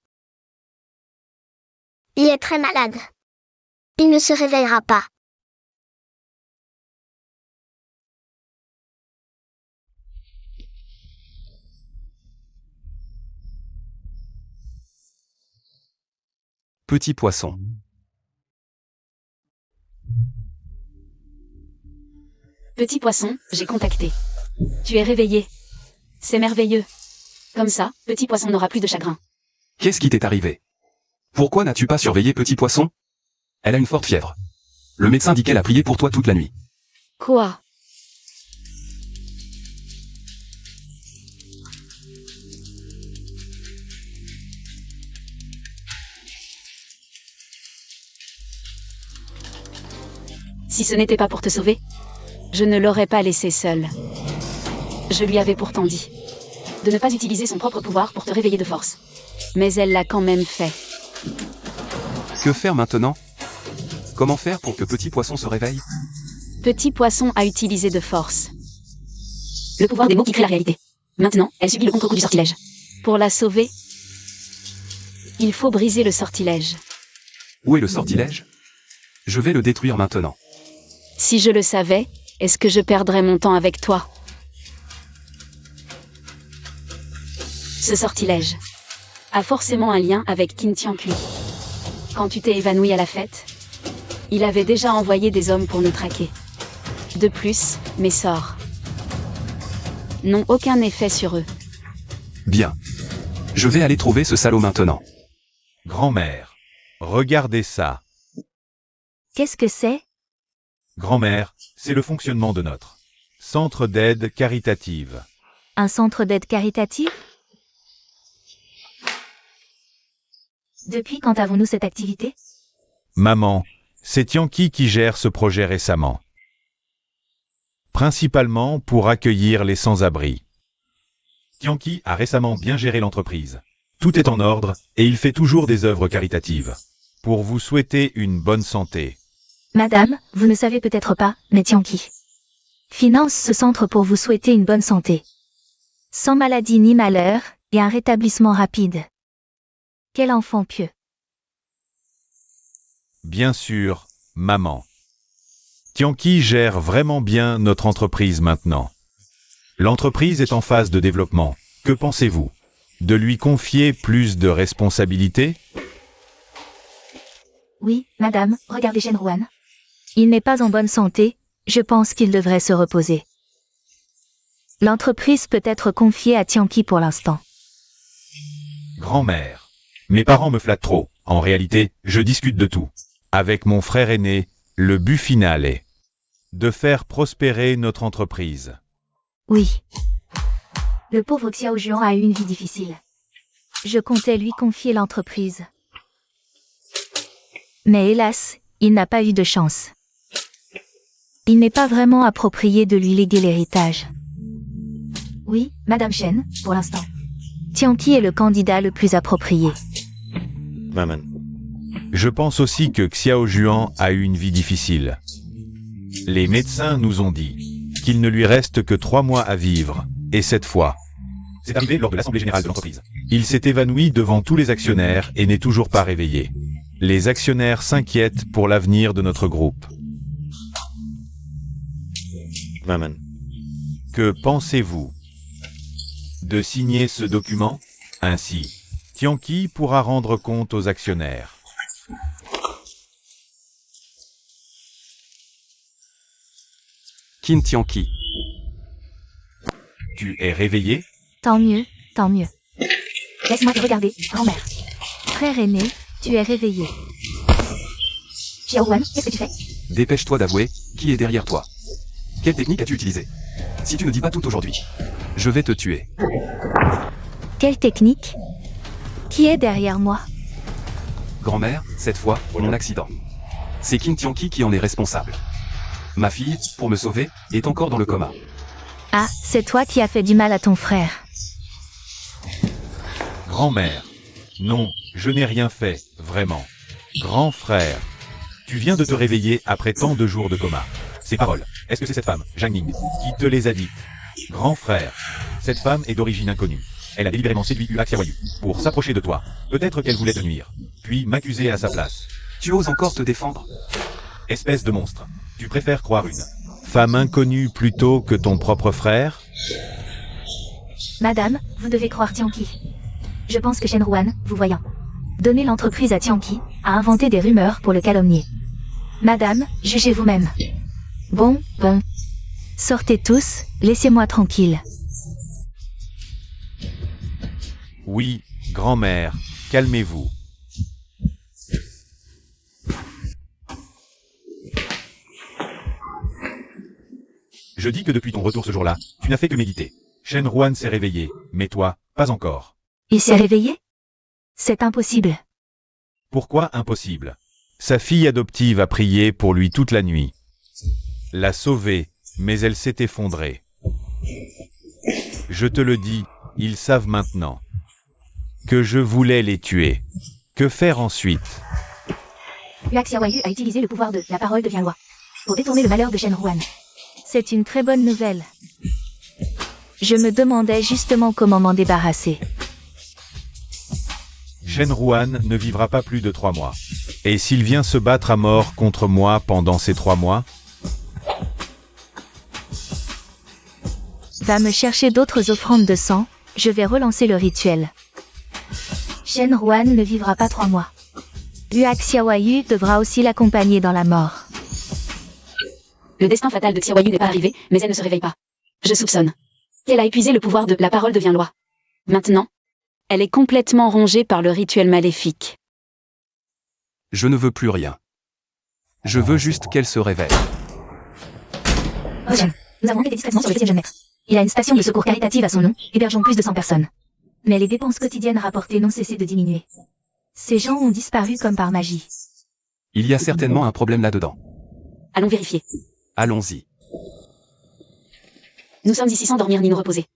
Il est très malade. Il ne se réveillera pas.
Petit poisson.
Petit poisson, j'ai contacté. Tu es réveillé. C'est merveilleux. Comme ça, petit poisson n'aura plus de chagrin.
Qu'est-ce qui t'est arrivé? Pourquoi n'as-tu pas surveillé petit poisson? Elle a une forte fièvre. Le médecin dit qu'elle a prié pour toi toute la nuit.
Quoi? Si ce n'était pas pour te sauver, je ne l'aurais pas laissé seul. Je lui avais pourtant dit de ne pas utiliser son propre pouvoir pour te réveiller de force. Mais elle l'a quand même fait.
Que faire maintenant? Comment faire pour que petit poisson se réveille?
Petit poisson a utilisé de force le pouvoir des mots qui créent la réalité. Maintenant, elle subit le contre-coup du sortilège. Pour la sauver, il faut briser le sortilège.
Où est le sortilège? Je vais le détruire maintenant.
Si je le savais, est-ce que je perdrais mon temps avec toi? Ce sortilège a forcément un lien avec Qin Tiankui. Quand tu t'es évanoui à la fête, il avait déjà envoyé des hommes pour nous traquer. De plus, mes sorts n'ont aucun effet sur eux.
Bien. Je vais aller trouver ce salaud maintenant.
Grand-mère, regardez ça.
Qu'est-ce que c'est?
Grand-mère, c'est le fonctionnement de notre centre d'aide caritative.
Un centre d'aide caritative? Depuis quand avons-nous cette activité?
Maman, c'est Tianqi qui gère ce projet récemment. Principalement pour accueillir les sans-abri. Tianqi a récemment bien géré l'entreprise. Tout est en ordre et il fait toujours des œuvres caritatives. Pour vous souhaiter une bonne santé.
Madame, vous ne savez peut-être pas, mais Tianqi finance ce centre pour vous souhaiter une bonne santé. Sans maladie ni malheur, et un rétablissement rapide. Quel enfant pieux.
Bien sûr, maman. Tianqi gère vraiment bien notre entreprise maintenant. L'entreprise est en phase de développement. Que pensez-vous? De lui confier plus de responsabilités?
Oui, madame, regardez Shenruan. Il n'est pas en bonne santé, je pense qu'il devrait se reposer. L'entreprise peut être confiée à Tianqi pour l'instant.
Grand-mère. Mes parents me flattent trop. En réalité, je discute de tout. Avec mon frère aîné, le but final est de faire prospérer notre entreprise.
Oui. Le pauvre Xiao Juan a eu une vie difficile. Je comptais lui confier l'entreprise. Mais hélas, il n'a pas eu de chance. Il n'est pas vraiment approprié de lui léguer l'héritage. Oui, Madame Shen, pour l'instant. Tianqi est le candidat le plus approprié.
Maman.
Je pense aussi que Xiao Juan a eu une vie difficile. Les médecins nous ont dit qu'il ne lui reste que 3 mois à vivre, et cette fois, c'est arrivé lors de l'Assemblée Générale de l'entreprise. Il s'est évanoui devant tous les actionnaires et n'est toujours pas réveillé. Les actionnaires s'inquiètent pour l'avenir de notre groupe.
Maman.
Que pensez-vous de signer ce document? Ainsi, Tianqi pourra rendre compte aux actionnaires.
Qin Tianqi.
Tu es réveillé?
Tant mieux, tant mieux. Laisse-moi te regarder, grand-mère. Frère aîné, tu es réveillé. Xiaowan, qu'est-ce que tu fais?
Dépêche-toi d'avouer, qui est derrière toi? Quelle technique as-tu utilisée? Si tu ne dis pas tout aujourd'hui, je vais te tuer.
Quelle technique? Qui est derrière moi?
Grand-mère, cette fois, mon accident. C'est Qin Tianqi qui en est responsable. Ma fille, pour me sauver, est encore dans le coma.
Ah, c'est toi qui as fait du mal à ton frère.
Grand-mère. Non, je n'ai rien fait, vraiment. Grand frère. Tu viens de te réveiller après tant de jours de coma. Ces paroles, est-ce que c'est cette femme, Zhang Ning, qui te les a dites? Grand frère. Cette femme est d'origine inconnue. Elle a délibérément séduit Ua Xiaoyu pour s'approcher de toi. Peut-être qu'elle voulait te nuire, puis m'accuser à sa place.
Tu oses encore te défendre?
Espèce de monstre. Tu préfères croire une femme inconnue plutôt que ton propre frère?
Madame, vous devez croire Tianqi. Je pense que Shenruan, vous voyant donner l'entreprise à Tianqi, a inventé des rumeurs pour le calomnier. Madame, jugez vous-même. Bon. Sortez tous, laissez-moi tranquille.
Oui, grand-mère, calmez-vous. Je dis que depuis ton retour ce jour-là, tu n'as fait que méditer. Shenruan s'est réveillé, mais toi, pas encore.
Il s'est réveillé? C'est impossible.
Pourquoi impossible? Sa fille adoptive a prié pour lui toute la nuit. L'a sauvée, mais elle s'est effondrée. Je te le dis, ils savent maintenant que je voulais les tuer. Que faire ensuite?
Ua Xiaoyu a utilisé le pouvoir de la parole devient loi pour détourner le malheur de Shenruan. C'est une très bonne nouvelle. Je me demandais justement comment m'en débarrasser.
Shenruan ne vivra pas plus de 3 mois. Et s'il vient se battre à mort contre moi pendant ces 3 mois?
Va me chercher d'autres offrandes de sang, je vais relancer le rituel. Shenruan ne vivra pas 3 mois. Ua Xiaoyu devra aussi l'accompagner dans la mort.
Le destin fatal de Xiaoyu n'est pas arrivé, mais elle ne se réveille pas. Je soupçonne qu'elle a épuisé le pouvoir de la parole devient loi. Maintenant, elle est complètement rongée par le rituel maléfique.
Je ne veux plus rien. Je veux juste qu'elle se réveille.
Rogen, nous avons enquêté discrètement sur le 10e jeune maître. Il a une station de secours caritative à son nom, hébergeant plus de 100 personnes. Mais les dépenses quotidiennes rapportées n'ont cessé de diminuer. Ces gens ont disparu comme par magie.
Il y a certainement un problème là-dedans.
Allons vérifier.
Allons-y.
Nous sommes ici sans dormir ni nous reposer.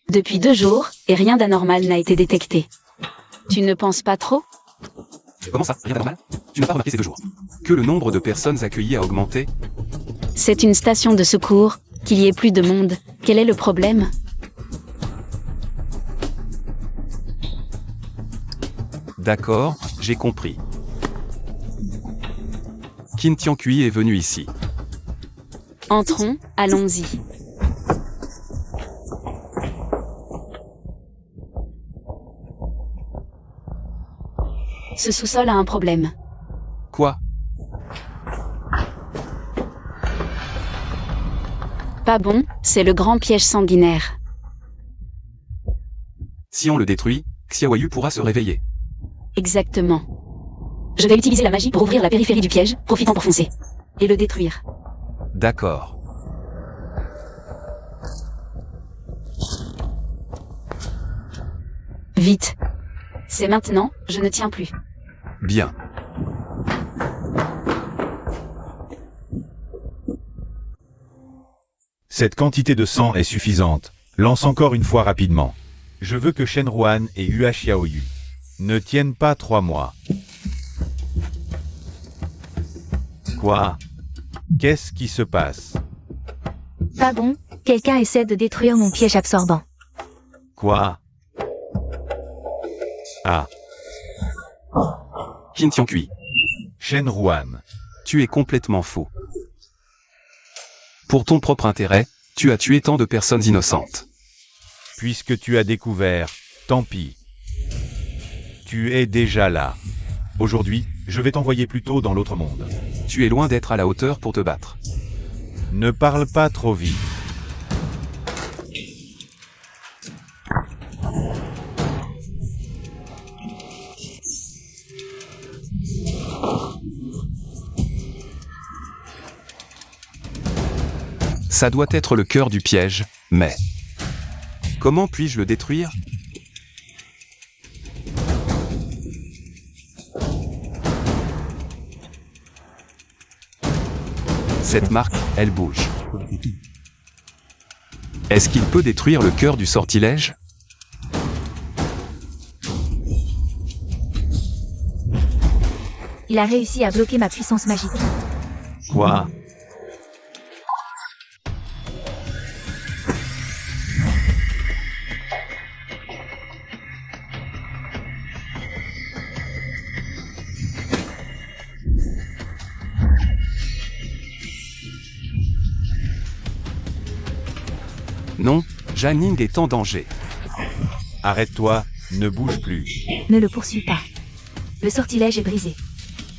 Depuis 2 jours, et rien d'anormal n'a été détecté. Tu ne penses pas trop?
Comment ça, rien d'anormal? Tu n'as pas remarqué ces 2 jours que le nombre de personnes accueillies a augmenté?
C'est une station de secours, qu'il y ait plus de monde. Quel est le problème?
D'accord, j'ai compris. Qin Tiankui est venu ici.
Entrons, allons-y. Ce sous-sol a un problème.
Quoi?
Pas bon, c'est le grand piège sanguinaire.
Si on le détruit, Xiaoyu pourra se réveiller.
Exactement. Je vais utiliser la magie pour ouvrir la périphérie du piège, profitant pour foncer. Et le détruire.
D'accord.
Vite. C'est maintenant, je ne tiens plus.
Bien.
Cette quantité de sang est suffisante. Lance encore une fois rapidement. Je veux que Shenruan et Hua Xiaoyu ne tiennent pas 3 mois. Quoi? Qu'est-ce qui se passe?
Pas bon, quelqu'un essaie de détruire mon piège absorbant.
Quoi? Ah,
Qin Tiankui,
Shenruan.
tu es complètement fou. Pour ton propre intérêt, tu as tué tant de personnes innocentes.
Puisque tu as découvert, tant pis. Tu es déjà là. Aujourd'hui, je vais t'envoyer plutôt dans l'autre monde.
Tu es loin d'être à la hauteur pour te battre.
Ne parle pas trop vite.
Ça doit être le cœur du piège, mais... Comment puis-je le détruire? Cette marque, elle bouge. Est-ce qu'il peut détruire le cœur du sortilège?
Il a réussi à bloquer ma puissance magique.
Quoi?
Non, Janning est en danger.
Arrête-toi, ne bouge plus.
Ne le poursuis pas. Le sortilège est brisé.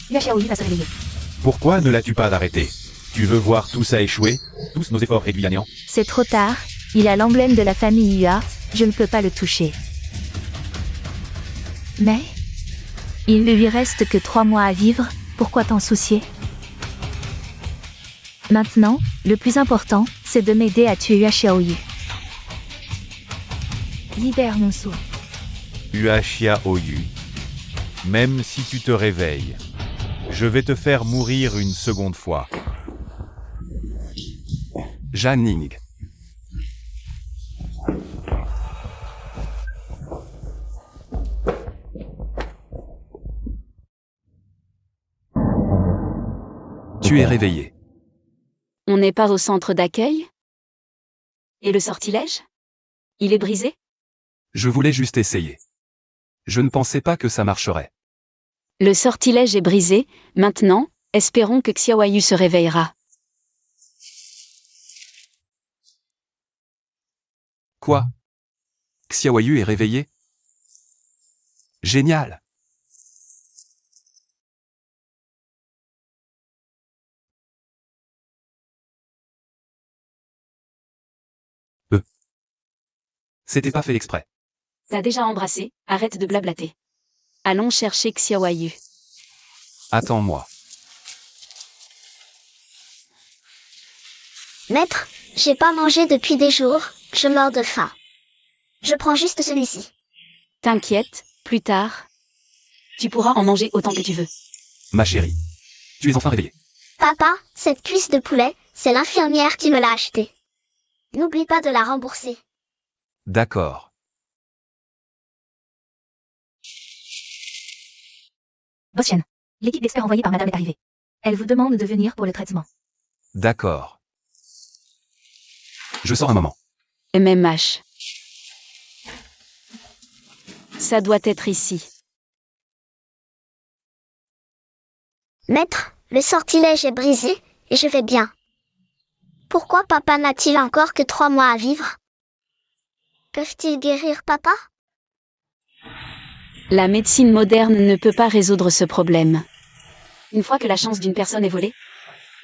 Hua Xiaoyu va se réveiller.
Pourquoi ne l'as-tu pas arrêté? Tu veux voir tout ça échouer? Tous nos efforts réduits à néant?
C'est trop tard, il a l'emblème de la famille Hua, je ne peux pas le toucher. Mais il ne lui reste que 3 mois à vivre, pourquoi t'en soucier? Maintenant, le plus important, c'est de m'aider à tuer Hua Xiaoyu. Libère mon sceau.
Hua Xiaoyu. Même si tu te réveilles, je vais te faire mourir une seconde fois.
Janning. Tu es réveillé.
On n'est pas au centre d'accueil? Et le sortilège? Il est brisé?
Je voulais juste essayer. Je ne pensais pas que ça marcherait.
Le sortilège est brisé, maintenant, espérons que Xiaoyu se réveillera.
Quoi? Xiaoyu est réveillé? Génial! C'était pas fait exprès.
T'as déjà embrassé, arrête de blablater. Allons chercher Xiaoyu.
Attends-moi.
Maître, j'ai pas mangé depuis des jours, je meurs de faim. Je prends juste celui-ci.
T'inquiète, plus tard. Tu pourras en manger autant que tu veux.
Ma chérie. Tu es enfin réveillée.
Papa, cette cuisse de poulet, c'est l'infirmière qui me l'a achetée. N'oublie pas de la rembourser.
D'accord.
Boss Chen, l'équipe d'experts envoyée par madame est arrivée. Elle vous demande de venir pour le traitement.
D'accord. Je sors un moment.
MMH. Ça doit être ici.
Maître, le sortilège est brisé, et je vais bien. Pourquoi papa n'a-t-il encore que 3 mois à vivre? Peuvent-ils guérir papa?
La médecine moderne ne peut pas résoudre ce problème. Une fois que la chance d'une personne est volée,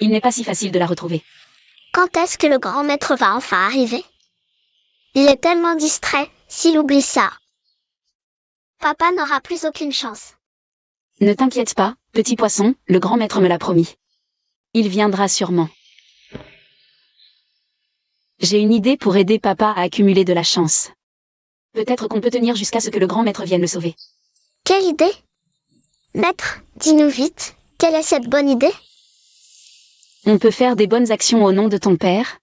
il n'est pas si facile de la retrouver.
Quand est-ce que le grand maître va enfin arriver? Il est tellement distrait, s'il oublie ça. Papa n'aura plus aucune chance.
Ne t'inquiète pas, petit poisson, le grand maître me l'a promis. Il viendra sûrement. J'ai une idée pour aider papa à accumuler de la chance. Peut-être qu'on peut tenir jusqu'à ce que le grand maître vienne le sauver.
Quelle idée? Maître, dis-nous vite, quelle est cette bonne idée?
On peut faire des bonnes actions au nom de ton père.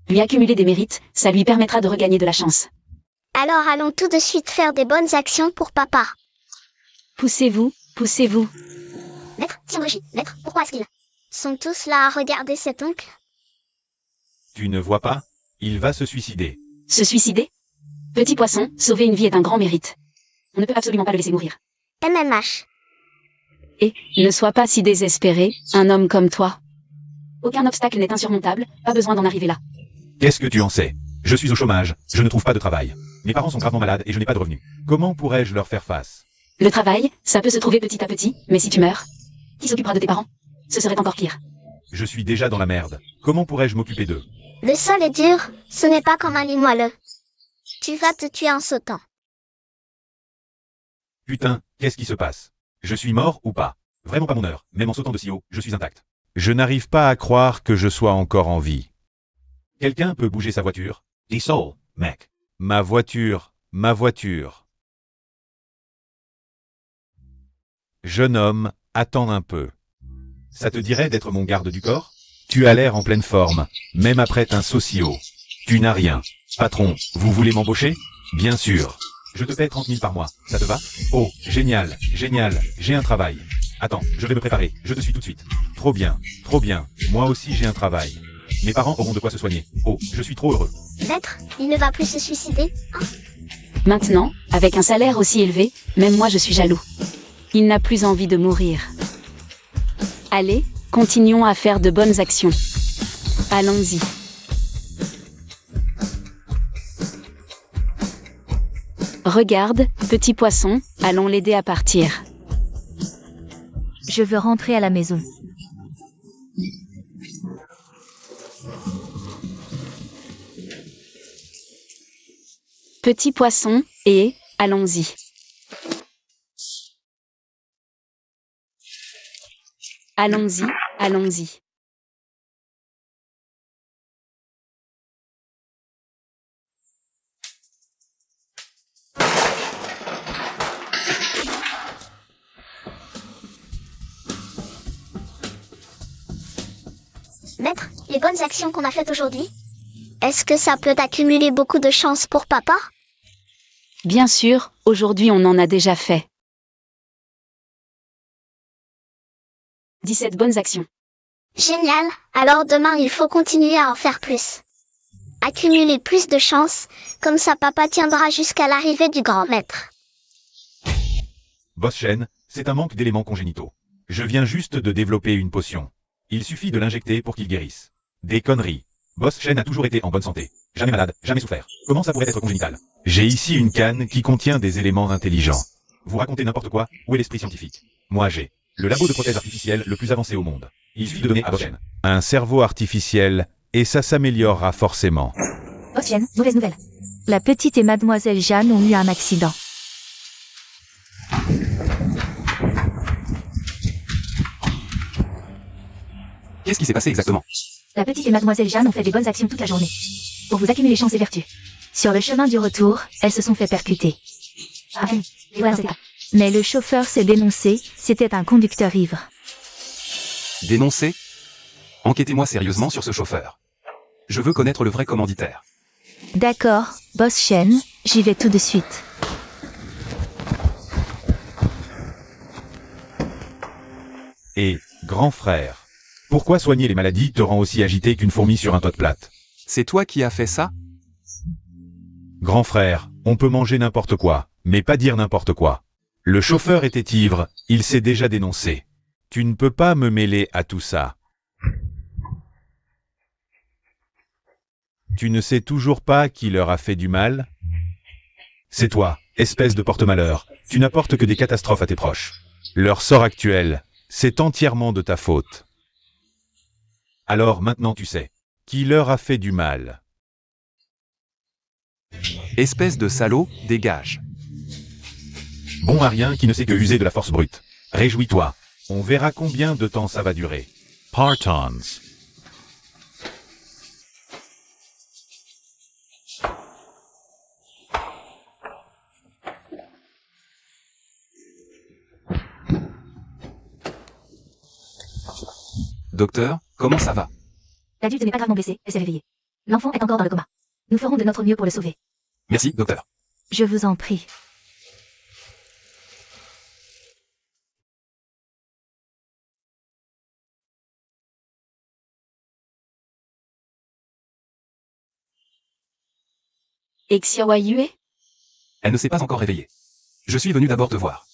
Lui accumuler des mérites, ça lui permettra de regagner de la chance.
Alors allons tout de suite faire des bonnes actions pour papa.
Poussez-vous, poussez-vous.
Maître, Timothy, maître, pourquoi est-ce qu'ils sont tous là à regarder cet oncle?
Tu ne vois pas? Il va se suicider.
Se suicider? Petit poisson, sauver une vie est un grand mérite. On ne peut absolument pas le laisser mourir.
MMH.
Et, ne sois pas si désespéré, un homme comme toi. Aucun obstacle n'est insurmontable, pas besoin d'en arriver là.
Qu'est-ce que tu en sais? Je suis au chômage, je ne trouve pas de travail. Mes parents sont gravement malades et je n'ai pas de revenus. Comment pourrais-je leur faire face?
Le travail, ça peut se trouver petit à petit, mais si tu meurs, qui s'occupera de tes parents? Ce serait encore pire.
Je suis déjà dans la merde. Comment pourrais-je m'occuper d'eux?
Le sol est dur, ce n'est pas comme un lit moelleux. Tu vas te tuer en sautant.
Putain, qu'est-ce qui se passe? Je suis mort ou pas? Vraiment pas mon heure, même en sautant de si haut, je suis intact. Je n'arrive pas à croire que je sois encore en vie. Quelqu'un peut bouger sa voiture? Diesel, mec. Ma voiture, ma voiture. Jeune homme, attends un peu. Ça te dirait d'être mon garde du corps? Tu as l'air en pleine forme, même après un socio. Tu n'as rien. Patron, vous voulez m'embaucher? Bien sûr. Je te paie 30 000 par mois, ça te va? Oh, génial, génial, j'ai un travail. Attends, je vais me préparer, je te suis tout de suite. Trop bien, moi aussi j'ai un travail. Mes parents auront de quoi se soigner. Oh, je suis trop heureux.
Maître, il ne va plus se suicider, hein?
Maintenant, avec un salaire aussi élevé, même moi je suis jaloux. Il n'a plus envie de mourir. Allez, continuons à faire de bonnes actions. Allons-y. Regarde, petit poisson, allons l'aider à partir.
Je veux rentrer à la maison.
Petit poisson, et, allons-y. Allons-y, allons-y.
Maître, les bonnes actions qu'on a faites aujourd'hui, est-ce que ça peut accumuler beaucoup de chance pour papa?
Bien sûr, aujourd'hui on en a déjà fait. 17 bonnes actions.
Génial, alors demain il faut continuer à en faire plus. Accumuler plus de chance, comme ça papa tiendra jusqu'à l'arrivée du grand maître.
Boss Shen, c'est un manque d'éléments congénitaux. Je viens juste de développer une potion. Il suffit de l'injecter pour qu'il guérisse. Des conneries. Boss Shen a toujours été en bonne santé. Jamais malade, jamais souffert. Comment ça pourrait être congénital? J'ai ici une canne qui contient des éléments intelligents. Vous racontez n'importe quoi, où est l'esprit scientifique? Moi j'ai le labo de prothèse artificielle le plus avancé au monde. Il suffit de donner à Boss Shen un cerveau artificiel, et ça s'améliorera forcément.
Boss Chen, mauvaise nouvelle. La petite et mademoiselle Jeanne ont eu un accident.
Qu'est-ce qui s'est passé exactement?
La petite et mademoiselle Jeanne ont fait des bonnes actions toute la journée. Pour vous accumuler chance et vertu. Sur le chemin du retour, elles se sont fait percuter. Ah, et voilà, c'est ça. Mais le chauffeur s'est dénoncé, c'était un conducteur ivre.
Dénoncé? Enquêtez-moi sérieusement sur ce chauffeur. Je veux connaître le vrai commanditaire.
D'accord, boss Shen, j'y vais tout de suite.
Et, grand frère, pourquoi soigner les maladies te rend aussi agité qu'une fourmi sur un toit de plate?
C'est toi qui as fait ça?
Grand frère, on peut manger n'importe quoi, mais pas dire n'importe quoi. Le chauffeur était ivre, il s'est déjà dénoncé. Tu ne peux pas me mêler à tout ça. Tu ne sais toujours pas qui leur a fait du mal? C'est toi, espèce de porte-malheur, tu n'apportes que des catastrophes à tes proches. Leur sort actuel, c'est entièrement de ta faute. Alors maintenant tu sais, qui leur a fait du mal?
Espèce de salaud, dégage.
Bon à rien qui ne sait que user de la force brute. Réjouis-toi, on verra combien de temps ça va durer. Partons.
Docteur, comment ça va?
L'adulte n'est pas gravement blessé, elle s'est réveillée. L'enfant est encore dans le coma. Nous ferons de notre mieux pour le sauver.
Merci, docteur.
Je vous en prie.
Et Xiaoa Yue?
Elle ne s'est pas encore réveillée. Je suis venu d'abord te voir.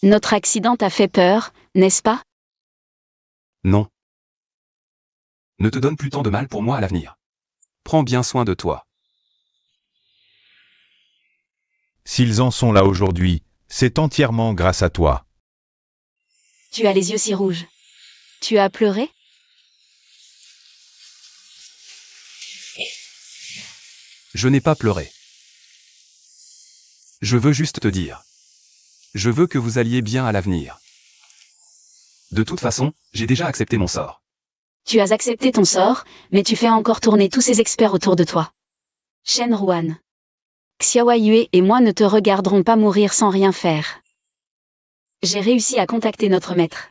Notre accident t'a fait peur, n'est-ce pas?
Non. Ne te donne plus tant de mal pour moi à l'avenir. Prends bien soin de toi.
S'ils en sont là aujourd'hui, c'est entièrement grâce à toi.
Tu as les yeux si rouges. Tu as pleuré?
Je n'ai pas pleuré. Je veux juste te dire. Je veux que vous alliez bien à l'avenir. De toute façon, j'ai déjà accepté mon sort.
Tu as accepté ton sort, mais tu fais encore tourner tous ces experts autour de toi. Shen Ruan. Xiaoa Yue et moi ne te regarderons pas mourir sans rien faire. J'ai réussi à contacter notre maître.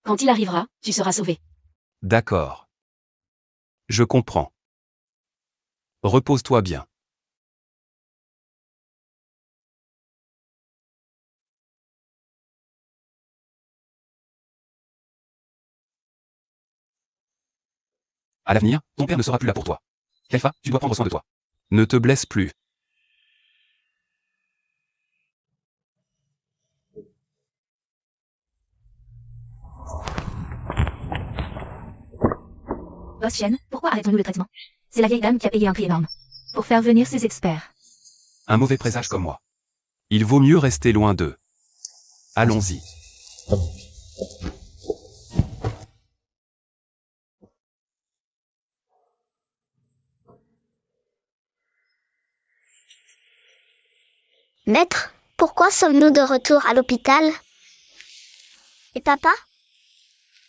Quand il arrivera, tu seras sauvé.
D'accord. Je comprends. Repose-toi bien. À l'avenir, ton père ne sera plus là pour toi. Kelfa, tu dois prendre soin de toi. Ne te blesse plus.
Boss Shen, pourquoi arrêtons-nous le traitement? C'est la vieille dame qui a payé un prix énorme. Pour faire venir ses experts.
Un mauvais présage comme moi. Il vaut mieux rester loin d'eux. Allons-y.
Maître, pourquoi sommes-nous de retour à l'hôpital? Et papa?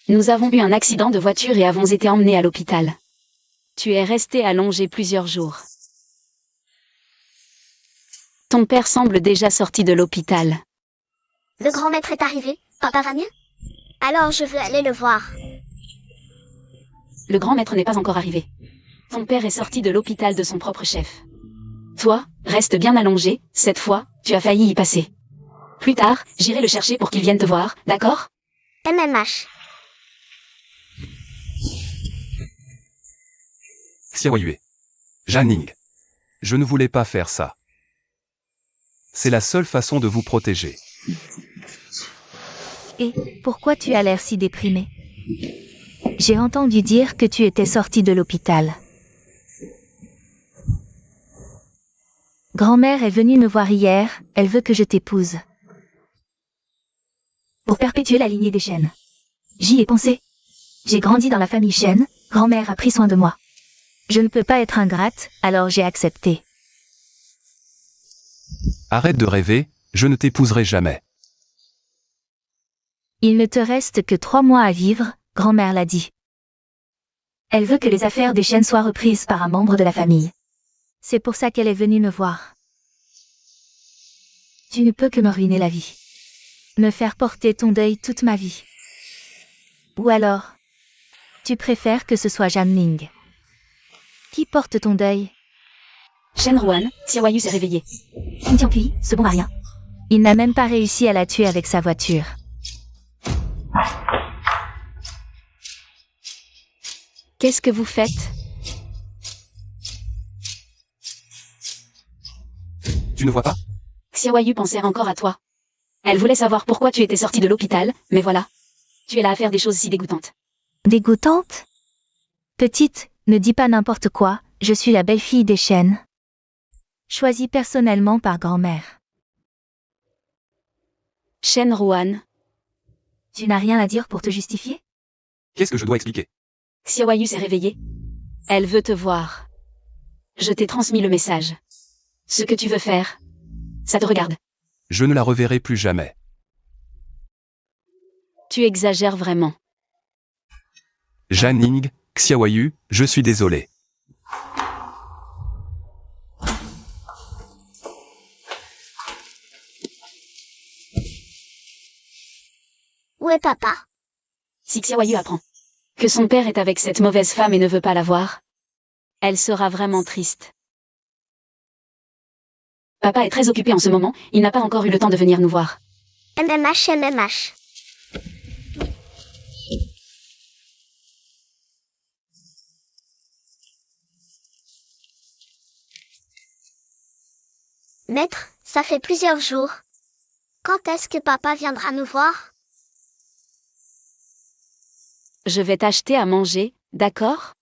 Nous avons eu un accident de voiture et avons été emmenés à l'hôpital. Tu es resté allongé plusieurs jours. Ton père semble déjà sorti de l'hôpital.
Le grand maître est arrivé. Papa va mieux? Alors je veux aller le voir.
Le grand maître n'est pas encore arrivé. Ton père est sorti de l'hôpital de son propre chef. Toi, reste bien allongé, cette fois, tu as failli y passer. Plus tard, j'irai le chercher pour qu'il vienne te voir, d'accord?
MMH.
Xiaoa Yue. Janning. Je ne voulais pas faire ça. C'est la seule façon de vous protéger.
Et pourquoi tu as l'air si déprimé? J'ai entendu dire que tu étais sorti de l'hôpital. Grand-mère est venue me voir hier, elle veut que je t'épouse. Pour perpétuer la lignée des Shen. J'y ai pensé. J'ai grandi dans la famille Shen, grand-mère a pris soin de moi. Je ne peux pas être ingrate, alors j'ai accepté.
Arrête de rêver, je ne t'épouserai jamais.
Il ne te reste que 3 mois à vivre, grand-mère l'a dit. Elle veut que les affaires des Shen soient reprises par un membre de la famille. C'est pour ça qu'elle est venue me voir. Tu ne peux que me ruiner la vie. Me faire porter ton deuil toute ma vie. Ou alors, tu préfères que ce soit Janning. Qui porte ton deuil?
Shenruan, Xiaoyu s'est réveillé.
Kim Tianpui, ce bon à rien. Il n'a même pas réussi à la tuer avec sa voiture.
Qu'est-ce que vous faites?
Tu ne vois pas?
Xiaoyu pensait encore à toi. Elle voulait savoir pourquoi tu étais sorti de l'hôpital, mais voilà. Tu es là à faire des choses si dégoûtantes.
Dégoûtante? Petite, ne dis pas n'importe quoi, je suis la belle-fille des Shen. Choisie personnellement par grand-mère.
Shenruan,
Tu n'as rien à dire pour te justifier?
Qu'est-ce que je dois expliquer?
Xiaoyu s'est réveillée. Elle veut te voir. Je t'ai transmis le message. Ce que tu veux faire, ça te regarde.
Je ne la reverrai plus jamais.
Tu exagères vraiment.
Janning, Xiaoyu, je suis désolé.
Où est papa?
Si Xiaoyu apprend que son père est avec cette mauvaise femme et ne veut pas la voir, elle sera vraiment triste. Papa est très occupé en ce moment, il n'a pas encore eu le temps de venir nous voir.
MMH, MMH. Maître, ça fait plusieurs jours. Quand est-ce que papa viendra nous voir?
Je vais t'acheter à manger, d'accord?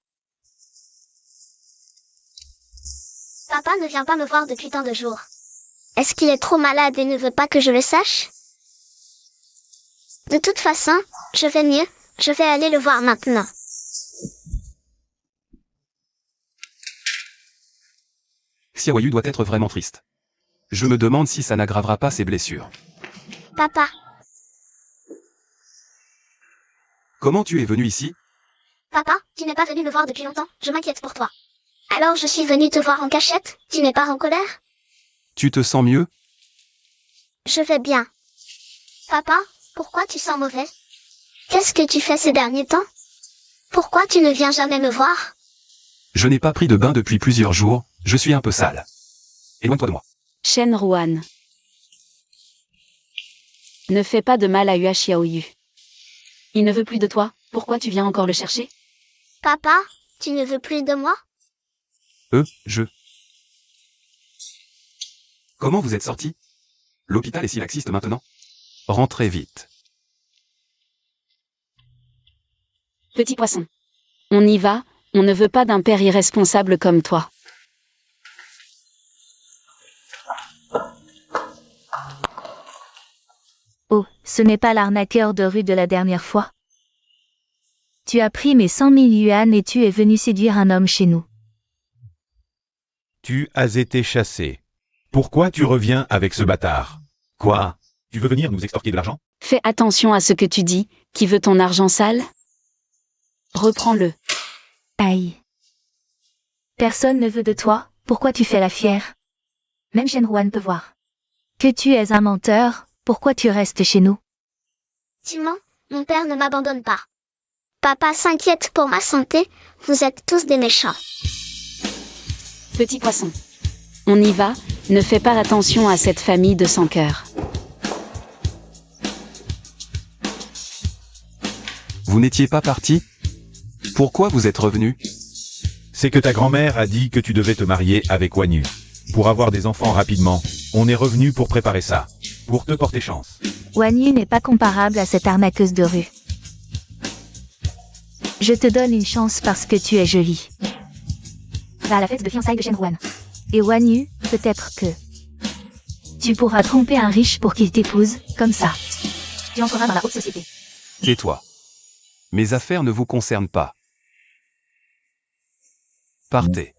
Papa ne vient pas me voir depuis tant de jours. Est-ce qu'il est trop malade et ne veut pas que je le sache? De toute façon, je vais mieux, je vais aller le voir maintenant.
Xiaoyu doit être vraiment triste. Je me demande si ça n'aggravera pas ses blessures.
Papa,
Comment tu es venu ici?
papa, tu n'es pas venu me voir depuis longtemps, je m'inquiète pour toi. Alors je suis venue te voir en cachette, tu n'es pas en colère?
Tu te sens mieux?
Je vais bien. Papa, pourquoi tu sens mauvais? Qu'est-ce que tu fais ces derniers temps? Pourquoi tu ne viens jamais me voir?
Je n'ai pas pris de bain depuis plusieurs jours, je suis un peu sale. Éloigne-toi de moi.
Shenruan. Ne fais pas de mal à Hua Xiaoyu. Il ne veut plus de toi, pourquoi tu viens encore le chercher?
Papa, tu ne veux plus de moi?
Comment vous êtes sorti? L'hôpital est si laxiste maintenant? Rentrez vite.
Petit poisson. On y va, on ne veut pas d'un père irresponsable comme toi.
Oh, ce n'est pas l'arnaqueur de rue de la dernière fois. Tu as pris mes 100 000 yuan et tu es venu séduire un homme chez nous.
Tu as été chassé. Pourquoi tu reviens avec ce bâtard? Quoi? Tu veux venir nous extorquer de l'argent?
Fais attention à ce que tu dis, qui veut ton argent sale? Reprends-le.
Aïe. Personne ne veut de toi, pourquoi tu fais la fière? Même Shenruan peut voir. Que tu es un menteur, pourquoi tu restes chez nous?
Tu mens, mon père ne m'abandonne pas. Papa s'inquiète pour ma santé, vous êtes tous des méchants.
Petit poisson. On y va, ne fais pas attention à cette famille de sans cœur.
Vous n'étiez pas parti? Pourquoi vous êtes revenu?
C'est que ta grand-mère a dit que tu devais te marier avec Wanyu. Pour avoir des enfants rapidement, on est revenu pour préparer ça. Pour te porter chance.
Wanyu n'est pas comparable à cette arnaqueuse de rue. Je te donne une chance parce que tu es jolie. Va à la fête de fiançailles de Shenruan. Et Wanyu, peut-être que tu pourras tromper un riche pour qu'il t'épouse, comme ça. Tu entreras dans la haute société.
Tais-toi. Mes affaires ne vous concernent pas. Partez.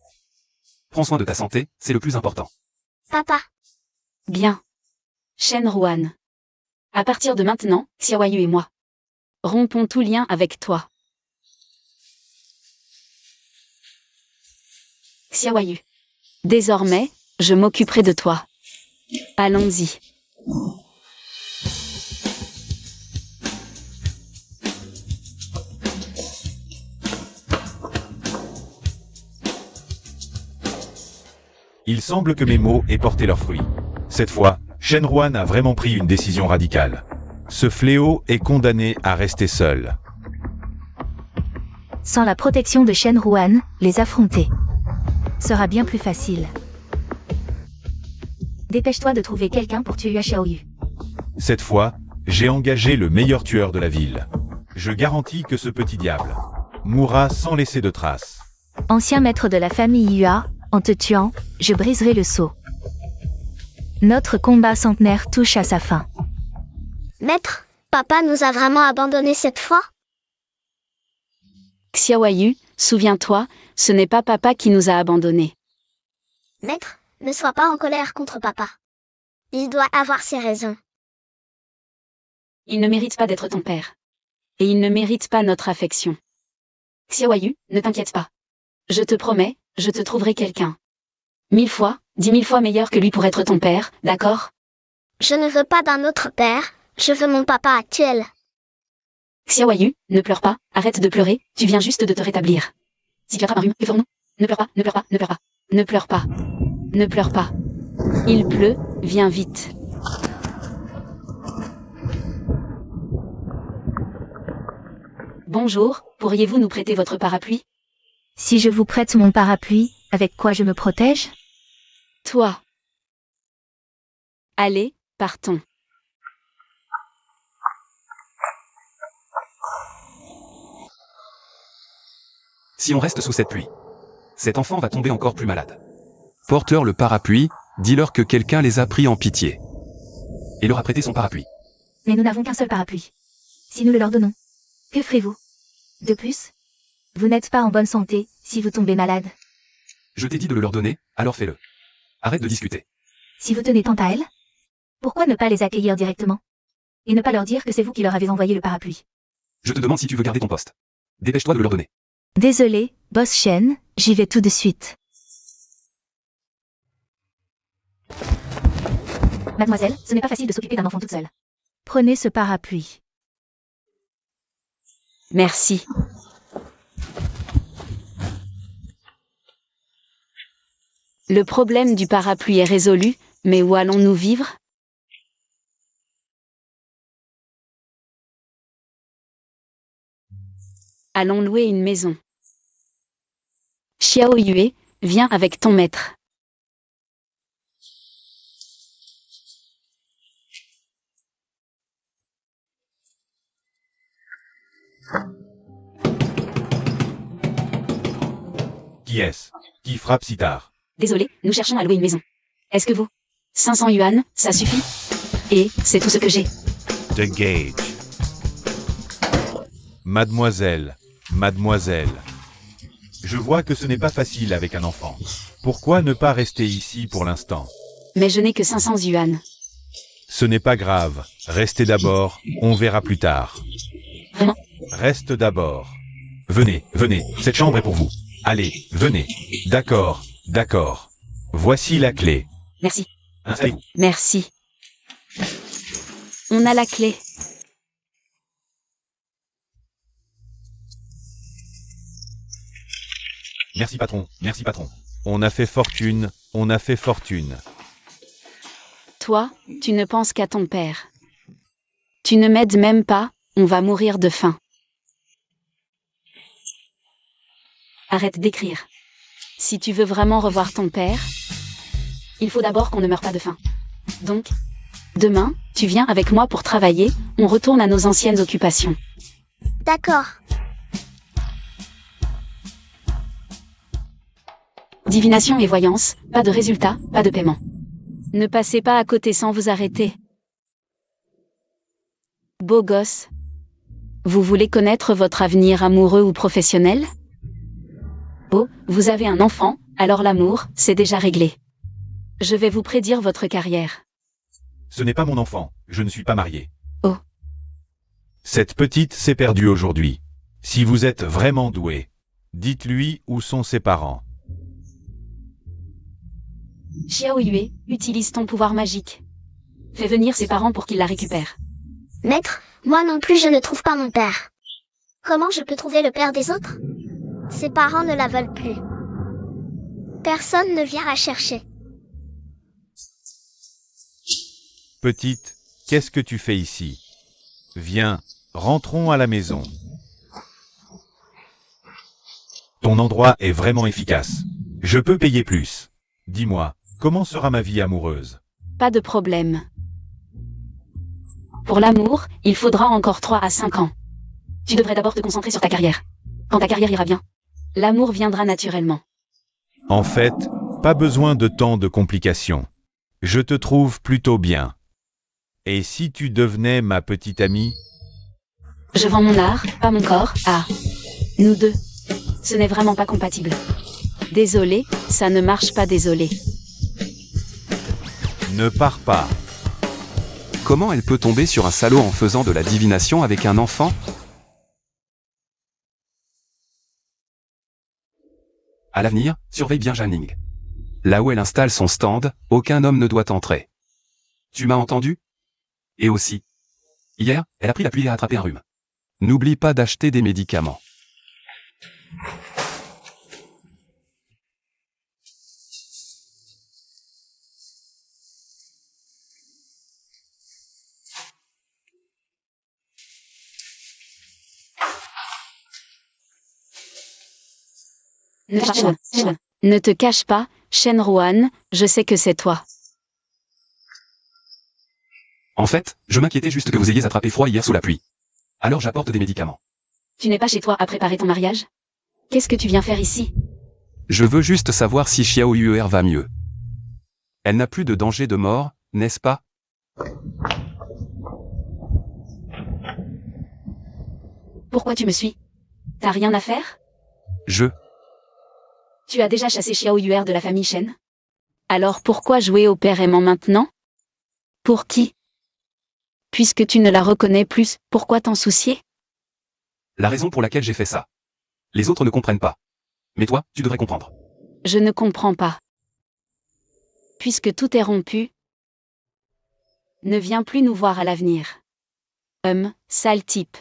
Prends soin de ta santé, c'est le plus important.
Papa,
Bien. Shenruan. À partir de maintenant, Xiaoyu et moi rompons tout lien avec toi. Xiaoyu. Désormais, je m'occuperai de toi. Allons-y.
Il semble que mes mots aient porté leurs fruits. Cette fois, Shenruan a vraiment pris une décision radicale. Ce fléau est condamné à rester seul.
Sans la protection de Shenruan, les affronter sera bien plus facile. Dépêche-toi de trouver quelqu'un pour tuer Yua Xiaoyu.
Cette fois, j'ai engagé le meilleur tueur de la ville. Je garantis que ce petit diable mourra sans laisser de traces.
Ancien maître de la famille Yua, en te tuant, je briserai le sceau. Notre combat centenaire touche à sa fin.
Maître, papa nous a vraiment abandonnés cette fois?
Xiaoyu, souviens-toi, ce n'est pas papa qui nous a abandonnés.
Maître, ne sois pas en colère contre papa. Il doit avoir ses raisons.
Il ne mérite pas d'être ton père. Et il ne mérite pas notre affection. Xiaoyu, ne t'inquiète pas. Je te promets, je te trouverai quelqu'un. 1000 fois, 10 000 fois meilleur que lui pour être ton père, d'accord?
Je ne veux pas d'un autre père, je veux mon papa actuel.
Xiaoyu, ne pleure pas, arrête de pleurer, tu viens juste de te rétablir. Si tu attrapes un rhume, que ferons-nous? Ne pleure pas, ne pleure pas, ne pleure pas. Ne pleure pas. Ne pleure pas. Il pleut, viens vite. Bonjour, pourriez-vous nous prêter votre parapluie?
Si je vous prête mon parapluie, avec quoi je me protège?
Toi. Allez, partons.
Si on reste sous cette pluie, cet enfant va tomber encore plus malade. Porte-leur le parapluie, dis-leur que quelqu'un les a pris en pitié. Et leur a prêté son parapluie.
Mais nous n'avons qu'un seul parapluie. Si nous le leur donnons, que ferez-vous? De plus, vous n'êtes pas en bonne santé si vous tombez malade.
Je t'ai dit de le leur donner, alors fais-le. Arrête de discuter.
Si vous tenez tant à elles, pourquoi ne pas les accueillir directement? Et ne pas leur dire que c'est vous qui leur avez envoyé le parapluie.
Je te demande si tu veux garder ton poste. Dépêche-toi de le leur donner.
Désolé, boss Shen, j'y vais tout de suite. Mademoiselle, ce n'est pas facile de s'occuper d'un enfant toute seule. Prenez ce parapluie.
Merci. Le problème du parapluie est résolu, mais où allons-nous vivre? Allons louer une maison. Xiaoyue, viens avec ton maître.
Qui est-ce qui frappe si tard?
Désolé, nous cherchons à louer une maison. Est-ce que vous? 500 yuan, ça suffit? Et c'est tout ce que j'ai.
The Gage. Mademoiselle, mademoiselle. Je vois que ce n'est pas facile avec un enfant. Pourquoi ne pas rester ici pour l'instant?
Mais je n'ai que 500 yuan.
Ce n'est pas grave. Restez d'abord, on verra plus tard.
Vraiment?
Reste d'abord. Venez, venez, cette chambre est pour vous. Allez, venez. D'accord, d'accord. Voici la clé.
Merci.
Installez-vous.
Merci. On a la clé.
Merci patron, merci patron. On a fait fortune, on a fait fortune.
Toi, tu ne penses qu'à ton père. Tu ne m'aides même pas, on va mourir de faim. Arrête d'écrire. Si tu veux vraiment revoir ton père, il faut d'abord qu'on ne meure pas de faim. Donc, demain, tu viens avec moi pour travailler, on retourne à nos anciennes occupations.
D'accord.
Divination et voyance, pas de résultat, pas de paiement. Ne passez pas à côté sans vous arrêter. Beau gosse. Vous voulez connaître votre avenir amoureux ou professionnel? Oh, vous avez un enfant, alors l'amour, c'est déjà réglé. Je vais vous prédire votre carrière.
Ce n'est pas mon enfant, je ne suis pas marié.
Oh.
Cette petite s'est perdue aujourd'hui. Si vous êtes vraiment doué, dites-lui où sont ses parents.
Xiaoyue, utilise ton pouvoir magique. Fais venir ses parents pour qu'ils la récupèrent.
Maître, moi non plus je ne trouve pas mon père. Comment je peux trouver le père des autres? Ses parents ne la veulent plus. Personne ne vient la chercher.
Petite, qu'est-ce que tu fais ici? Viens, rentrons à la maison. Ton endroit est vraiment efficace. Je peux payer plus. Dis-moi, comment sera ma vie amoureuse?
Pas de problème. Pour l'amour, il faudra encore 3 à 5 ans. Tu devrais d'abord te concentrer sur ta carrière. Quand ta carrière ira bien, l'amour viendra naturellement.
En fait, pas besoin de tant de complications. Je te trouve plutôt bien. Et si tu devenais ma petite amie?
Je vends mon art, pas mon corps, à nous deux. Ce n'est vraiment pas compatible. Désolé, ça ne marche pas, désolé.
Ne pars pas.
Comment elle peut tomber sur un salaud en faisant de la divination avec un enfant? À l'avenir, surveille bien Janning. Là où elle installe son stand, aucun homme ne doit entrer. Tu m'as entendu? Et aussi. Hier, elle a pris la pluie et a attrapé un rhume. N'oublie pas d'acheter des médicaments.
Ne te cache pas, Shenruan, je sais que c'est toi.
En fait, je m'inquiétais juste que vous ayez attrapé froid hier sous la pluie. Alors j'apporte des médicaments.
Tu n'es pas chez toi à préparer ton mariage? Qu'est-ce que tu viens faire ici?
Je veux juste savoir si Xiao Yuer va mieux. Elle n'a plus de danger de mort, n'est-ce pas?
Pourquoi tu me suis? T'as rien à faire? Tu as déjà chassé Xiao Yuer de la famille Shen? Alors pourquoi jouer au père aimant maintenant? Pour qui? Puisque tu ne la reconnais plus, pourquoi t'en soucier?
La raison pour laquelle j'ai fait ça. Les autres ne comprennent pas. Mais toi, tu devrais comprendre.
Je ne comprends pas. Puisque tout est rompu, ne viens plus nous voir à l'avenir. Sale type.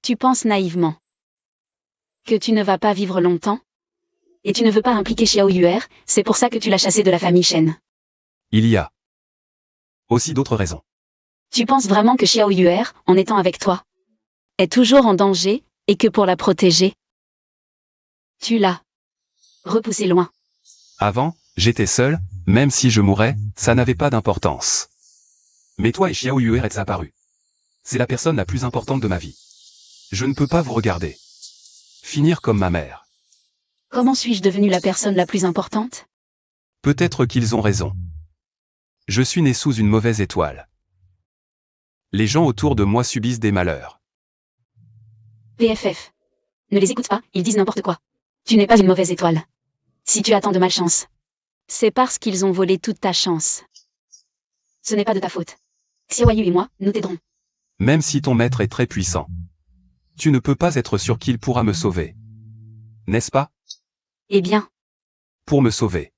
Tu penses naïvement que tu ne vas pas vivre longtemps? Et tu ne veux pas impliquer Xiao Yuer, c'est pour ça que tu l'as chassé de la famille Shen.
Il y a aussi d'autres raisons.
Tu penses vraiment que Xiao Yuer, en étant avec toi, est toujours en danger, et que pour la protéger, tu l'as repoussée loin?
Avant, j'étais seul, même si je mourais, ça n'avait pas d'importance. Mais toi et Xiao Yuer êtes apparus. C'est la personne la plus importante de ma vie. Je ne peux pas vous regarder finir comme ma mère.
Comment suis-je devenue la personne la plus importante?
Peut-être qu'ils ont raison. Je suis né sous une mauvaise étoile. Les gens autour de moi subissent des malheurs.
PFF. Ne les écoute pas, ils disent n'importe quoi. Tu n'es pas une mauvaise étoile. Si tu attends de malchance, c'est parce qu'ils ont volé toute ta chance. Ce n'est pas de ta faute. Xiao Yu et moi, nous t'aiderons.
Même si ton maître est très puissant, tu ne peux pas être sûr qu'il pourra me sauver. N'est-ce pas?
Eh bien,
Pour me sauver.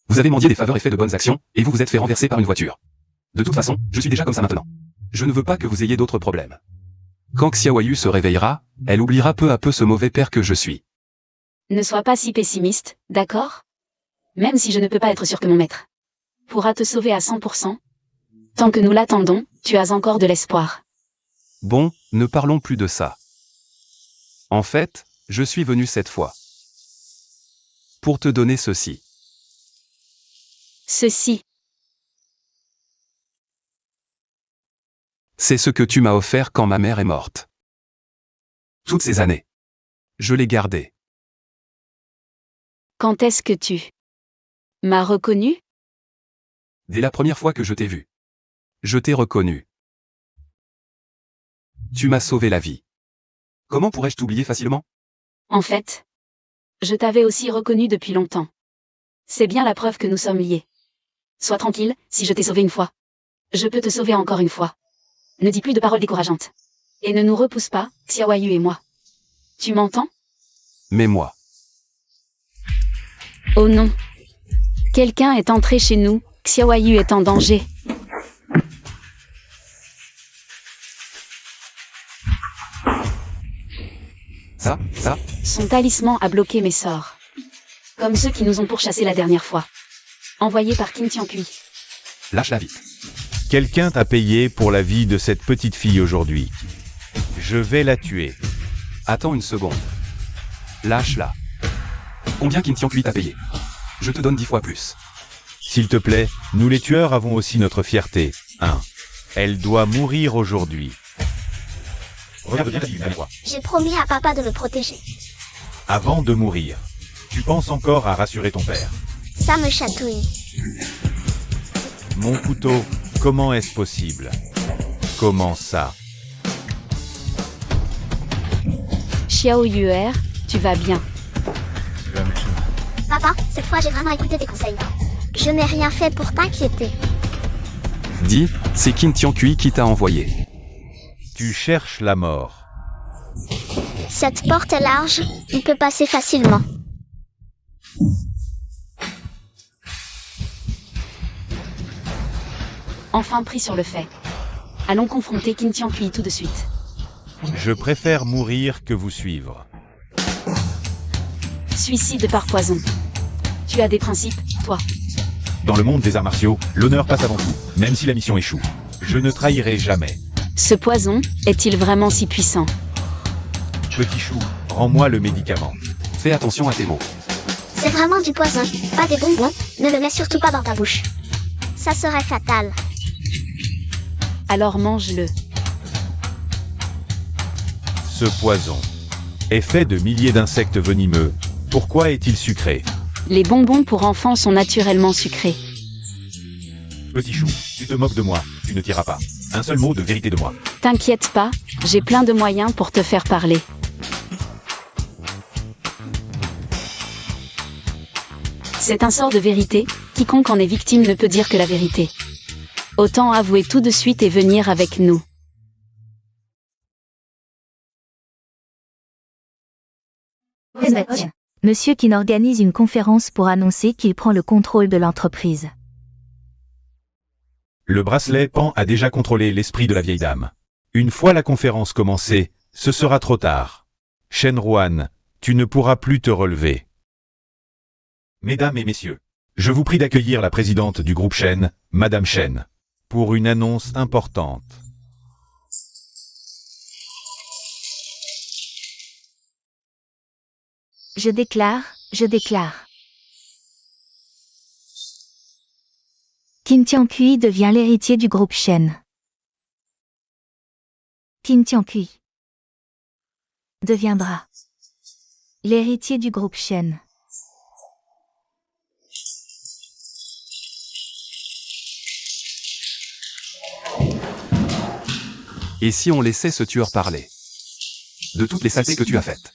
Vous avez mendié des faveurs et fait de bonnes actions, et vous vous êtes fait renverser par une voiture. De toute façon, je suis déjà comme ça maintenant. Je ne veux pas que vous ayez d'autres problèmes. Quand Xiao Yu se réveillera, elle oubliera peu à peu ce mauvais père que je suis.
ne sois pas si pessimiste, d'accord? Même si je ne peux pas être sûr que mon maître pourra te sauver à 100%, tant que nous l'attendons, tu as encore de l'espoir.
Bon, ne parlons plus de ça. En fait, je suis venu cette fois pour te donner ceci.
Ceci,
C'est ce que tu m'as offert quand ma mère est morte. Toutes ces années. Je l'ai gardé.
quand est-ce que tu m'as reconnu?
Dès la première fois que je t'ai vu. Je t'ai reconnu. Tu m'as sauvé la vie. Comment pourrais-je t'oublier facilement?
En fait, je t'avais aussi reconnu depuis longtemps. C'est bien la preuve que nous sommes liés. Sois tranquille, si je t'ai sauvé une fois, je peux te sauver encore une fois. Ne dis plus de paroles décourageantes. Et ne nous repousse pas, Xiao Yu et moi. Tu m'entends?
Mais moi.
Oh non. Quelqu'un est entré chez nous, Xiao Yu est en danger.
Ça,
Son talisman a bloqué mes sorts. Comme ceux qui nous ont pourchassés la dernière fois. Envoyé par Kim Tian-kui.
Lâche-la vite.
Quelqu'un t'a payé pour la vie de cette petite fille aujourd'hui. Je vais la tuer.
Attends une seconde. Lâche-la. Combien Kim Tian-kui t'a payé? Je te donne 10 fois plus.
S'il te plaît, nous les tueurs avons aussi notre fierté. Elle doit mourir aujourd'hui. Regarde bien la vie, allez-moi.
J'ai promis à papa de le protéger.
Avant de mourir, tu penses encore à rassurer ton père.
Ça me chatouille.
Mon couteau, comment est-ce possible? Comment ça?
Xiao Yuer, tu vas bien.
Papa, cette fois j'ai vraiment écouté tes conseils. Je n'ai rien fait pour t'inquiéter.
Dis, c'est Kim Tian-kui qui t'a envoyé.
Tu cherches la mort.
Cette porte est large, il peut passer facilement.
Enfin pris sur le fait. Allons confronter Kim Tian-kui tout de suite.
Je préfère mourir que vous suivre.
Suicide par poison. Tu as des principes, toi.
Dans le monde des arts martiaux, l'honneur passe avant tout, même si la mission échoue. Je ne trahirai jamais.
Ce poison est-il vraiment si puissant?
Petit chou, rends-moi le médicament.
Fais attention à tes mots.
C'est vraiment du poison, pas des bonbons, ne le mets surtout pas dans ta bouche. Ça serait fatal.
Alors mange-le.
Ce poison est fait de milliers d'insectes venimeux. Pourquoi est-il sucré?
Les bonbons pour enfants sont naturellement sucrés.
Petit chou, tu te moques de moi, tu ne tireras pas. Un seul mot de vérité de moi.
T'inquiète pas, j'ai plein de moyens pour te faire parler. C'est un sort de vérité, quiconque en est victime ne peut dire que la vérité. Autant avouer tout de suite et venir avec nous.
Monsieur Qin organise une conférence pour annoncer qu'il prend le contrôle de l'entreprise.
Le bracelet Pan a déjà contrôlé l'esprit de la vieille dame. Une fois la conférence commencée, ce sera trop tard. Shen Ruan, tu ne pourras plus te relever. Mesdames et messieurs, je vous prie d'accueillir la présidente du groupe Shen, Madame Shen, pour une annonce importante.
Je déclare. Kim Tian-kui devient l'héritier du groupe Shen. Kim Tian-kui deviendra l'héritier du groupe Shen.
Et si on laissait ce tueur parler? De toutes les saletés que tu as faites.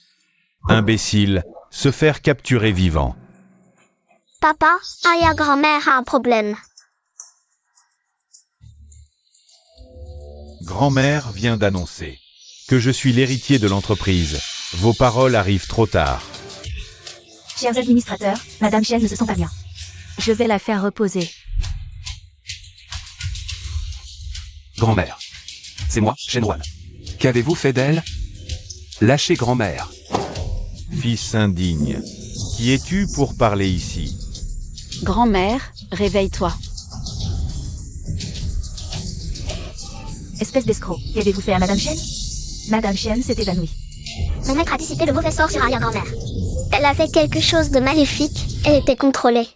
Imbécile, se faire capturer vivant.
Papa, arrière-grand-mère a un problème.
Grand-mère vient d'annoncer que je suis l'héritier de l'entreprise. Vos paroles arrivent trop tard.
Chers administrateurs, Madame Shen ne se sent pas bien. Je vais la faire reposer.
Grand-mère. C'est moi, Shen Ruan. Qu'avez-vous fait d'elle? Lâchez grand-mère.
Fils indigne, qui es-tu pour parler ici?
Grand-mère, réveille-toi.
Espèce d'escroc, qu'avez-vous fait à Madame Shen? Madame Shen s'est évanouie.
Mon maître a dissipé le mauvais sort sur arrière-grand-mère. Elle a fait quelque chose de maléfique et était contrôlée.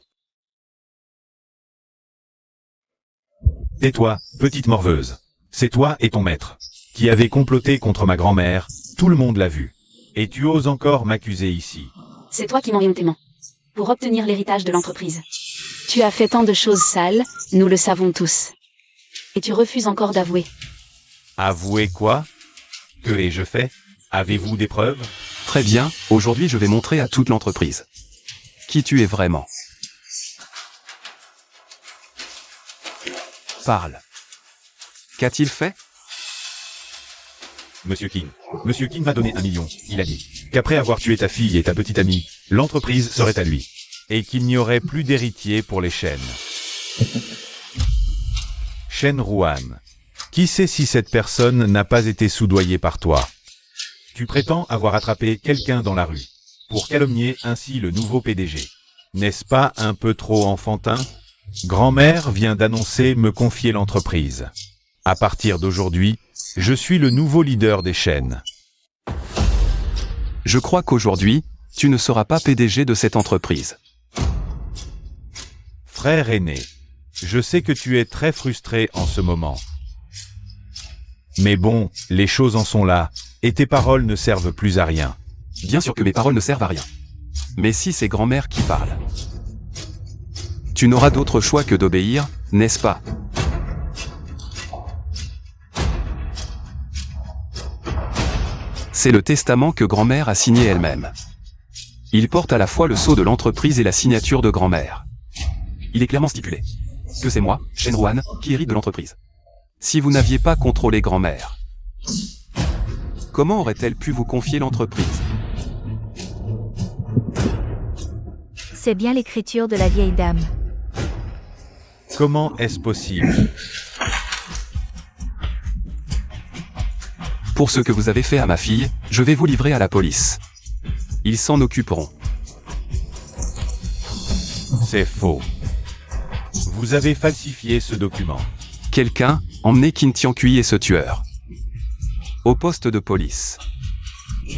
Tais-toi, petite morveuse. C'est toi et ton maître qui avez comploté contre ma grand-mère, tout le monde l'a vu. Et tu oses encore m'accuser ici.
C'est toi qui m'envies tes pour obtenir l'héritage de l'entreprise. Tu as fait tant de choses sales, nous le savons tous. Et tu refuses encore d'avouer.
Avouer quoi? Que ai-je fait? Avez-vous des preuves?
Très bien, aujourd'hui je vais montrer à toute l'entreprise qui tu es vraiment. Parle. Qu'a-t-il fait?
Monsieur King m'a donné 1 million. Il a dit qu'après avoir tué ta fille et ta petite amie, l'entreprise serait à lui. Et qu'il n'y aurait plus d'héritier pour les Shen. Shen Ruan. Qui sait si cette personne n'a pas été soudoyée par toi? Tu prétends avoir attrapé quelqu'un dans la rue pour calomnier ainsi le nouveau PDG. N'est-ce pas un peu trop enfantin? Grand-mère vient d'annoncer me confier l'entreprise. À partir d'aujourd'hui, je suis le nouveau leader des Shen.
Je crois qu'aujourd'hui, tu ne seras pas PDG de cette entreprise.
Frère aîné, je sais que tu es très frustré en ce moment. Mais bon, les choses en sont là, et tes paroles ne servent plus à rien.
Bien sûr que mes paroles ne servent à rien. Mais si c'est grand-mère qui parle, tu n'auras d'autre choix que d'obéir, n'est-ce pas? C'est le testament que grand-mère a signé elle-même. Il porte à la fois le sceau de l'entreprise et la signature de grand-mère. Il est clairement stipulé que c'est moi, Shenruan, qui hérite de l'entreprise. Si vous n'aviez pas contrôlé grand-mère, comment aurait-elle pu vous confier l'entreprise?
C'est bien l'écriture de la vieille dame.
Comment est-ce possible?
Pour ce que vous avez fait à ma fille, je vais vous livrer à la police. Ils s'en occuperont.
C'est faux. Vous avez falsifié ce document.
Quelqu'un, emmenez Qin Tiankui et ce tueur au poste de police.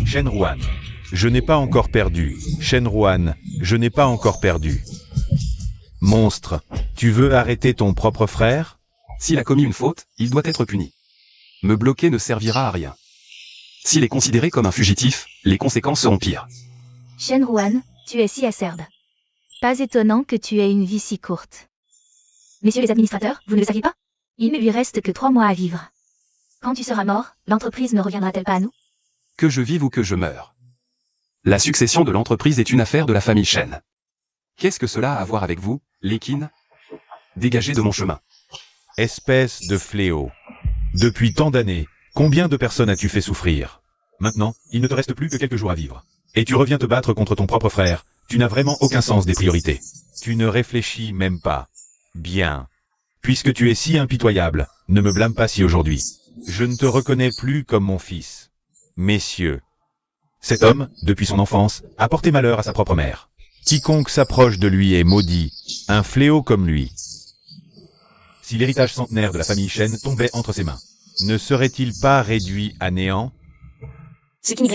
Shenruan, je n'ai pas encore perdu. Shenruan, je n'ai pas encore perdu. Monstre, tu veux arrêter ton propre frère?
S'il a commis une faute, il doit être puni. Me bloquer ne servira à rien. S'il est considéré comme un fugitif, les conséquences seront pires.
Shenruan, tu es si acerbe. Pas étonnant que tu aies une vie si courte. Messieurs les administrateurs, vous ne le saviez pas? Il ne lui reste que 3 mois à vivre. Quand tu seras mort, l'entreprise ne reviendra-t-elle pas à nous?
Que je vive ou que je meure. La succession de l'entreprise est une affaire de la famille Shen. Qu'est-ce que cela a à voir avec vous, les Qin? Dégagez de mon chemin.
Espèce de fléau. Depuis tant d'années, combien de personnes as-tu fait souffrir? Maintenant, il ne te reste plus que quelques jours à vivre. Et tu reviens te battre contre ton propre frère. Tu n'as vraiment aucun sens des priorités. Tu ne réfléchis même pas. Bien. Puisque tu es si impitoyable, ne me blâme pas si aujourd'hui. Je ne te reconnais plus comme mon fils. Messieurs. Cet homme, depuis son enfance, a porté malheur à sa propre mère. Quiconque s'approche de lui est maudit, un fléau comme lui. Si l'héritage centenaire de la famille Shen tombait entre ses mains, ne serait-il pas réduit à néant?
Ce qu'Y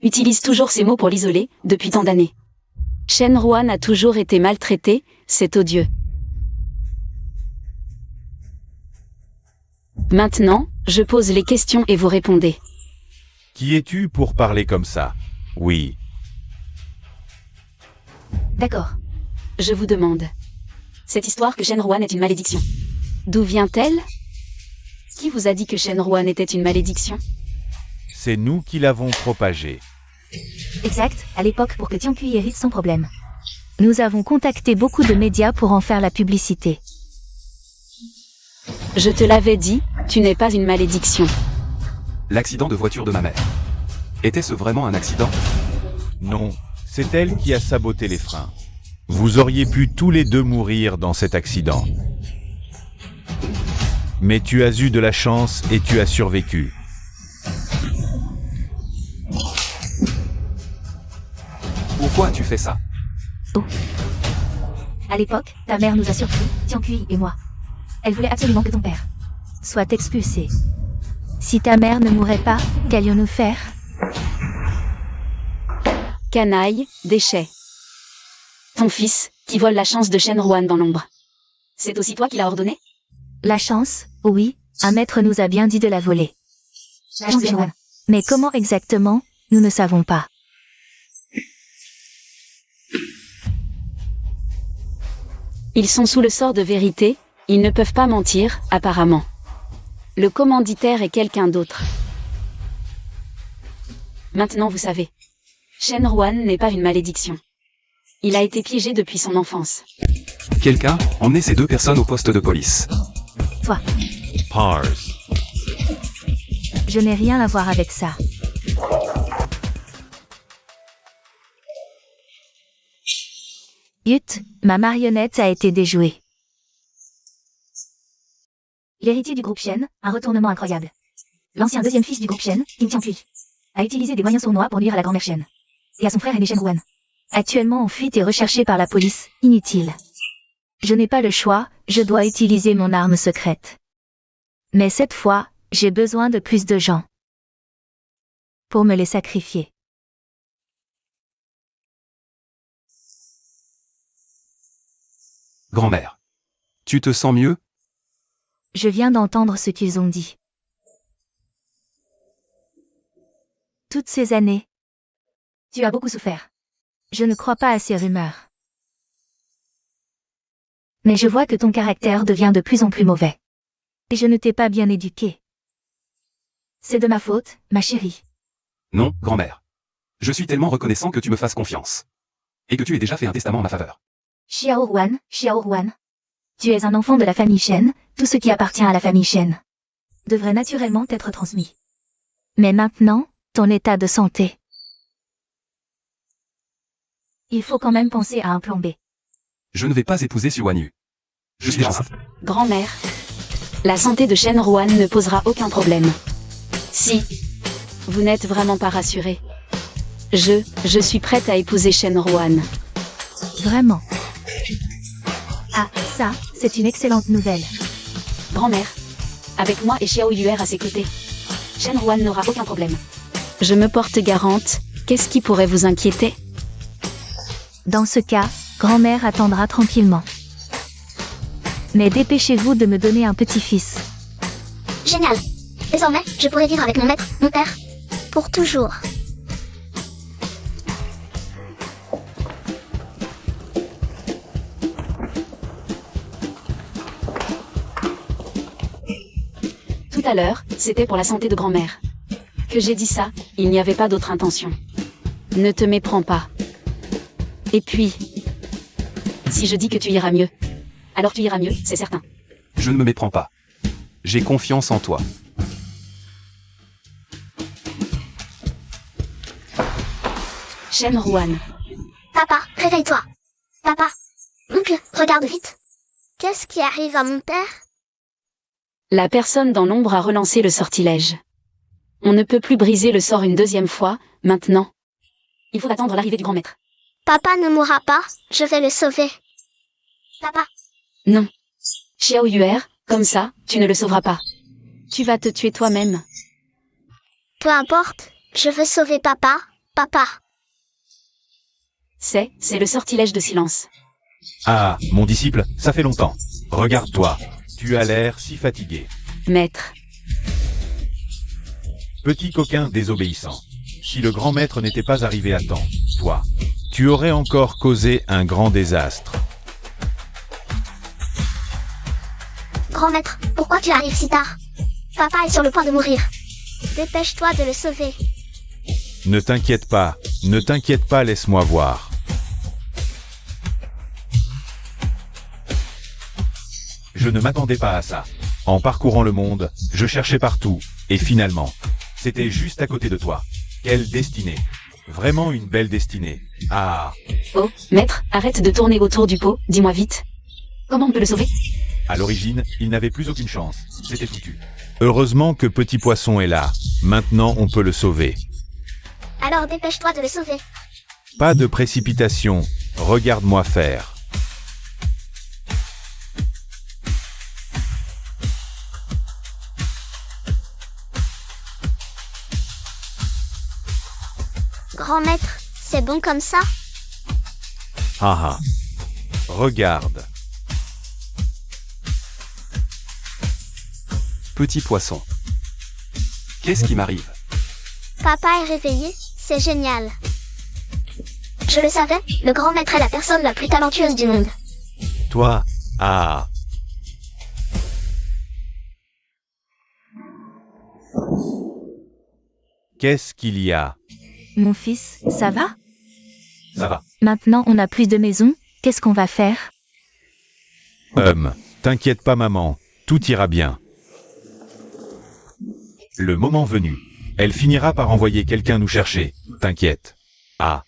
utilise toujours ces mots pour l'isoler, depuis tant d'années. Shenruan a toujours été maltraité, c'est odieux. Maintenant, je pose les questions et vous répondez.
Qui es-tu pour parler comme ça? Oui.
D'accord.
Je vous demande. Cette histoire que Shenruan est une malédiction. D'où vient-elle? Qui vous a dit que Shenruan était une malédiction?
C'est nous qui l'avons propagée.
Exact, à l'époque pour que Tiankui hérite son problème. Nous avons contacté beaucoup de médias pour en faire la publicité.
Je te l'avais dit, tu n'es pas une malédiction.
L'accident de voiture de ma mère. Était-ce vraiment un accident?
Non, c'est elle qui a saboté les freins. Vous auriez pu tous les deux mourir dans cet accident. Mais tu as eu de la chance et tu as survécu.
Pourquoi as-tu fait ça?
Oh. À l'époque, ta mère nous a surpris, Tiankui et moi. Elle voulait absolument que ton père soit expulsé. Si ta mère ne mourait pas, qu'allions-nous faire?
Canaille, déchet. Ton fils, qui vole la chance de Shenruan dans l'ombre. C'est aussi toi qui l'as ordonné?
La chance, oui, un maître nous a bien dit de la voler. La chance de Shenruan. Mais comment exactement, nous ne savons pas.
Ils sont sous le sort de vérité, ils ne peuvent pas mentir, apparemment. Le commanditaire est quelqu'un d'autre. Maintenant vous savez. Shenruan n'est pas une malédiction. Il a été piégé depuis son enfance.
Quelqu'un, emmenez ces 2 personnes au poste de police.
Toi,
Pars.
je n'ai rien à voir avec ça. Yut, ma marionnette a été déjouée. L'héritier du groupe Shen, un retournement incroyable. L'ancien 2e fils du groupe Shen, Qin Tiankui, a utilisé des moyens sournois pour nuire à la grand-mère Shen. Et à son frère aîné Shenruan. Actuellement en fuite et recherché par la police, inutile. Je n'ai pas le choix, je dois utiliser mon arme secrète. Mais cette fois, j'ai besoin de plus de gens. Pour me les sacrifier.
Grand-mère. Tu te sens mieux?
Je viens d'entendre ce qu'ils ont dit. Toutes ces années. Tu as beaucoup souffert. Je ne crois pas à ces rumeurs. Mais je vois que ton caractère devient de plus en plus mauvais. Et je ne t'ai pas bien éduqué. C'est de ma faute, ma chérie.
Non, grand-mère. Je suis tellement reconnaissant que tu me fasses confiance. Et que tu aies déjà fait un testament en ma faveur.
Xiao Ruan. Tu es un enfant de la famille Shen, tout ce qui appartient à la famille Shen devrait naturellement être transmis. Mais maintenant, ton état de santé. Il faut quand même penser à un plan B.
Je ne vais pas épouser Xuan Yu. Je suis déjà enceinte.
Grand-mère. La santé de Shen Ruan ne posera aucun problème. Si. Vous n'êtes vraiment pas rassuré. Je suis prête à épouser Shen Ruan.
Vraiment. Ah, ça, c'est une excellente nouvelle.
Grand-mère. Avec moi et Xiao Yuer à ses côtés. Shen Ruan n'aura aucun problème. Je me porte garante, qu'est-ce qui pourrait vous inquiéter?
Dans ce cas, grand-mère attendra tranquillement. Mais dépêchez-vous de me donner un petit-fils.
Génial. Désormais, je pourrai vivre avec mon maître, mon père. Pour toujours.
Tout à l'heure, c'était pour la santé de grand-mère. Que j'ai dit ça, il n'y avait pas d'autre intention. Ne te méprends pas. Et puis, si je dis que tu iras mieux, alors tu iras mieux, c'est certain.
Je ne me méprends pas. J'ai confiance en toi.
Shen Ruan.
Papa, réveille-toi. Papa. Oncle, regarde vite. Qu'est-ce qui arrive à mon père?
La personne dans l'ombre a relancé le sortilège. On ne peut plus briser le sort une deuxième fois, maintenant. Il faut attendre l'arrivée du grand maître.
Papa ne mourra pas, je vais le sauver. Papa.
Non. Xiao Yuer, comme ça, tu ne le sauveras pas. Tu vas te tuer toi-même.
Peu importe, je veux sauver papa, papa.
C'est le sortilège de silence.
Ah, mon disciple, ça fait longtemps. Regarde-toi. Tu as l'air si fatigué.
Maître.
Petit coquin désobéissant. Si le grand maître n'était pas arrivé à temps, toi, tu aurais encore causé un grand désastre.
Grand maître, pourquoi tu arrives si tard? Papa est sur le point de mourir. Dépêche-toi de le sauver.
Ne t'inquiète pas, laisse-moi voir. Je ne m'attendais pas à ça. En parcourant le monde, je cherchais partout, et finalement, c'était juste à côté de toi. Quelle destinée. Vraiment une belle destinée. Ah.
Oh, maître, arrête de tourner autour du pot, dis-moi vite. Comment on peut le sauver?
À l'origine, il n'avait plus aucune chance. C'était foutu. Heureusement que Petit Poisson est là. Maintenant, on peut le sauver.
Alors dépêche-toi de le sauver.
Pas de précipitation. Regarde-moi faire.
Grand maître, c'est bon comme ça?
Ah ah. Regarde.
Petit poisson. Qu'est-ce qui m'arrive?
Papa est réveillé, c'est génial. Je le savais, le grand maître est la personne la plus talentueuse du monde.
Toi, ah. Qu'est-ce qu'il y a?
Mon fils, ça va?
Ça va.
Maintenant on n'a plus de maison, qu'est-ce qu'on va faire?
T'inquiète pas maman, tout ira bien. Le moment venu, elle finira par envoyer quelqu'un nous chercher, t'inquiète. Ah.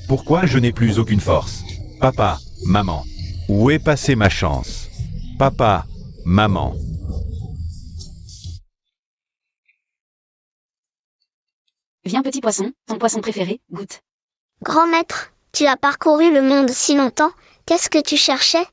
Pourquoi je n'ai plus aucune force? Papa, maman, où est passée ma chance? Papa, maman.
Viens petit poisson, ton poisson préféré, goûte.
Grand maître, tu as parcouru le monde si longtemps, qu'est-ce que tu cherchais?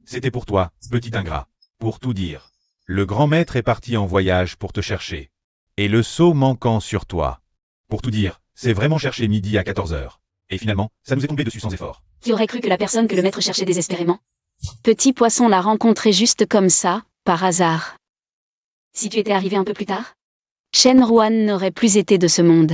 C'était pour toi, petit ingrat. Pour tout dire. Le grand maître est parti en voyage pour te chercher. Et le sceau manquant sur toi. Pour tout dire, c'est vraiment cherché midi à 14h. Et finalement, ça nous est tombé dessus sans effort.
Qui aurait cru que la personne que le maître cherchait désespérément? Petit poisson l'a rencontré juste comme ça, par hasard. Si tu étais arrivé un peu plus tard, Shenruan n'aurait plus été de ce monde.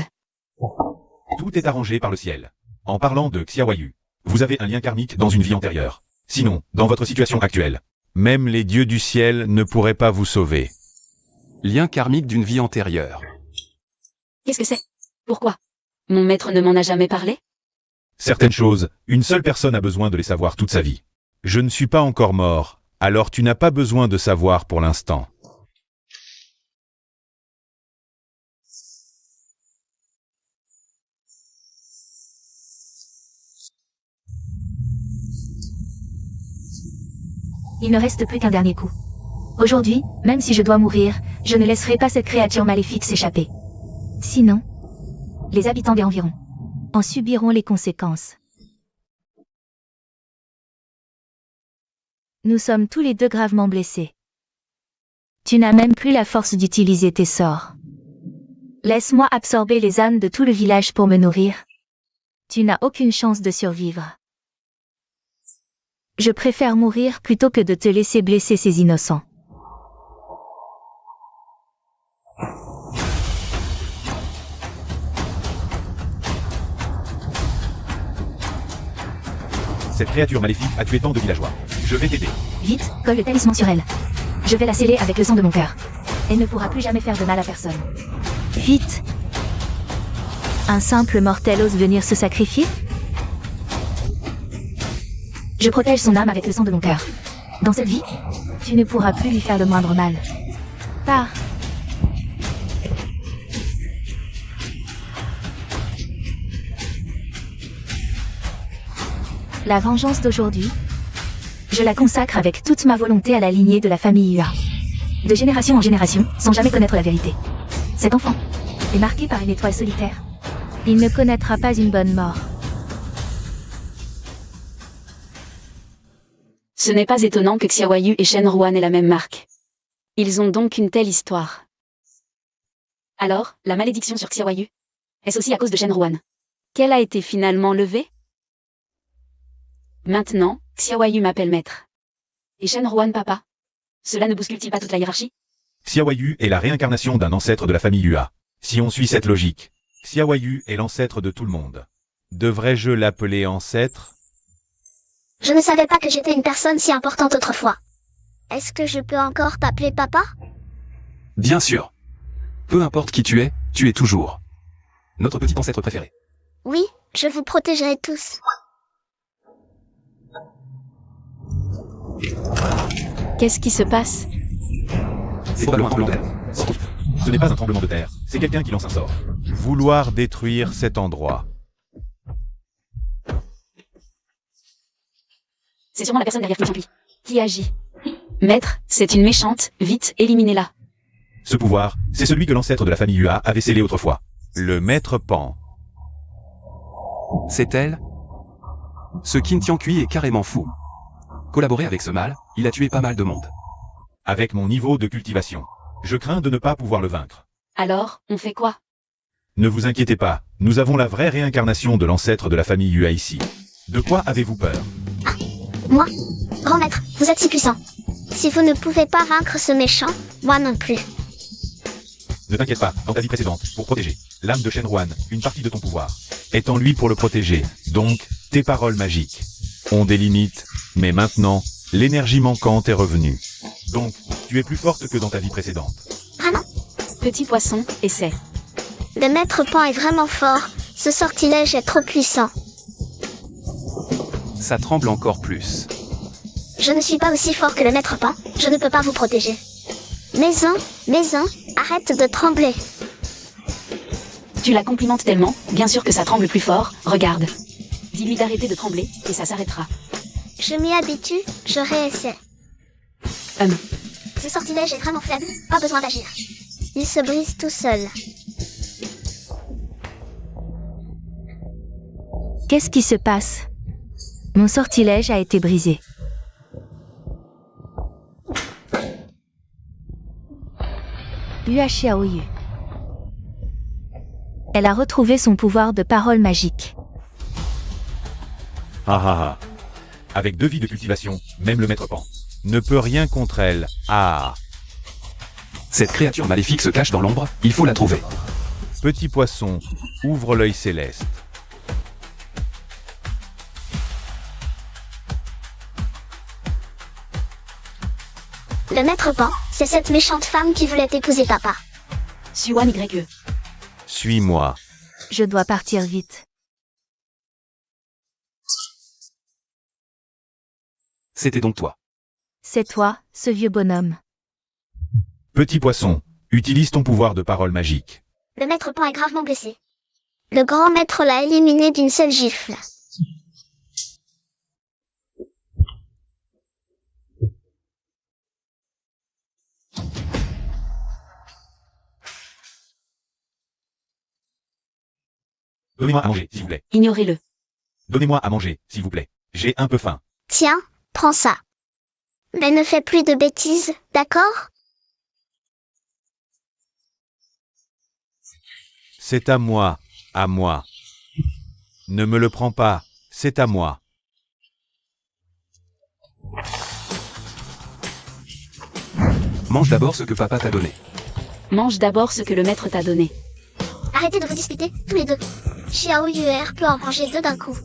Tout est arrangé par le ciel. En parlant de Xiaoyu, vous avez un lien karmique dans une vie antérieure. Sinon, dans votre situation actuelle, même les dieux du ciel ne pourraient pas vous sauver.
Lien karmique d'une vie antérieure.
Qu'est-ce que c'est? Pourquoi? Mon maître ne m'en a jamais parlé?
Certaines choses, une seule personne a besoin de les savoir toute sa vie. Je ne suis pas encore mort, alors tu n'as pas besoin de savoir pour l'instant.
Il ne reste plus qu'un dernier coup. Aujourd'hui, même si je dois mourir, je ne laisserai pas cette créature maléfique s'échapper. Sinon, les habitants des environs en subiront les conséquences. Nous sommes tous les deux gravement blessés. Tu n'as même plus la force d'utiliser tes sorts. Laisse-moi absorber les âmes de tout le village pour me nourrir. Tu n'as aucune chance de survivre. Je préfère mourir plutôt que de te laisser blesser ces innocents.
Cette créature maléfique a tué tant de villageois. Je vais t'aider.
Vite, colle le talisman sur elle. Je vais la sceller avec le sang de mon cœur. Elle ne pourra plus jamais faire de mal à personne. Vite. Un simple mortel ose venir se sacrifier? Je protège son âme avec le sang de mon cœur. Dans cette vie, tu ne pourras plus lui faire le moindre mal. Pars. La vengeance d'aujourd'hui, je la consacre avec toute ma volonté à la lignée de la famille Ua. De génération en génération, sans jamais connaître la vérité. Cet enfant est marqué par une étoile solitaire. Il ne connaîtra pas une bonne mort.
Ce n'est pas étonnant que Xiaoyu et Shenruan aient la même marque. Ils ont donc une telle histoire. Alors, la malédiction sur Xiaoyu, est-ce aussi à cause de Shenruan? Quelle a été finalement levée? Maintenant, Xiaoyu m'appelle maître. Et Shenruan papa. Cela ne bouscule-t-il pas toute la hiérarchie?
Xiaoyu est la réincarnation d'un ancêtre de la famille Ua. Si on suit cette logique, Xiaoyu est l'ancêtre de tout le monde. Devrais-je l'appeler ancêtre?
Je ne savais pas que j'étais une personne si importante autrefois. Est-ce que je peux encore t'appeler papa?
Bien sûr. Peu importe qui tu es toujours notre petit ancêtre préféré.
Oui, je vous protégerai tous.
Qu'est-ce qui se passe?
C'est probablement un tremblement de terre. Ce n'est pas un tremblement de terre, c'est quelqu'un qui lance un sort. Vouloir détruire cet endroit.
C'est sûrement la personne derrière qui agit. Maître, c'est une méchante, vite, éliminez-la.
Ce pouvoir, c'est celui que l'ancêtre de la famille Ua avait scellé autrefois. Le maître Pan.
C'est elle? Ce Qin Tiankui est carrément fou. Collaborer avec ce mal, il a tué pas mal de monde.
Avec mon niveau de cultivation, je crains de ne pas pouvoir le vaincre.
Alors, on fait quoi?
Ne vous inquiétez pas, nous avons la vraie réincarnation de l'ancêtre de la famille Ua ici. De quoi avez-vous peur?
Moi, grand maître, vous êtes si puissant. Si vous ne pouvez pas vaincre ce méchant, moi non plus.
Ne t'inquiète pas, dans ta vie précédente, pour protéger l'âme de Shenruan, une partie de ton pouvoir est en lui pour le protéger. Donc, tes paroles magiques ont des limites, mais maintenant, l'énergie manquante est revenue. Donc, tu es plus forte que dans ta vie précédente.
Vraiment?
Petit poisson, essaie.
Le maître Pan est vraiment fort. Ce sortilège est trop puissant.
Ça tremble encore plus.
Je ne suis pas aussi fort que le maître Pan. Je ne peux pas vous protéger. Maison, arrête de trembler.
Tu la complimentes tellement, bien sûr que ça tremble plus fort, regarde. Dis-lui d'arrêter de trembler, et ça s'arrêtera.
Je m'y habitue, je réessaie. Ce sortilège est vraiment faible, pas besoin d'agir. Il se brise tout seul.
Qu'est-ce qui se passe? Mon sortilège a été brisé. Yua Xiaoyu. Elle a retrouvé son pouvoir de parole magique.
Ah ah ah. Avec 2 vies de cultivation, même le maître Pan ne peut rien contre elle. Ah.
Cette créature maléfique se cache dans l'ombre, il faut la trouver.
Petit poisson, ouvre l'œil céleste.
Le maître Pan, c'est cette méchante femme qui voulait épouser papa.
Suan YE.
Suis-moi.
Je dois partir vite.
C'était donc toi.
C'est toi, ce vieux bonhomme.
Petit poisson, utilise ton pouvoir de parole magique.
Le maître Pan est gravement blessé. Le grand maître l'a éliminé d'une seule gifle.
Donnez-moi à manger, s'il vous plaît.
Ignorez-le.
Donnez-moi à manger, s'il vous plaît. J'ai un peu faim.
Tiens, prends ça. Mais ne fais plus de bêtises, d'accord?
C'est à moi, à moi. Ne me le prends pas, c'est à moi.
Mange d'abord ce que papa t'a donné.
Mange d'abord ce que le maître t'a donné.
Arrêtez de vous disputer, tous les deux. Xiao Yuer peut en manger 2 d'un coup.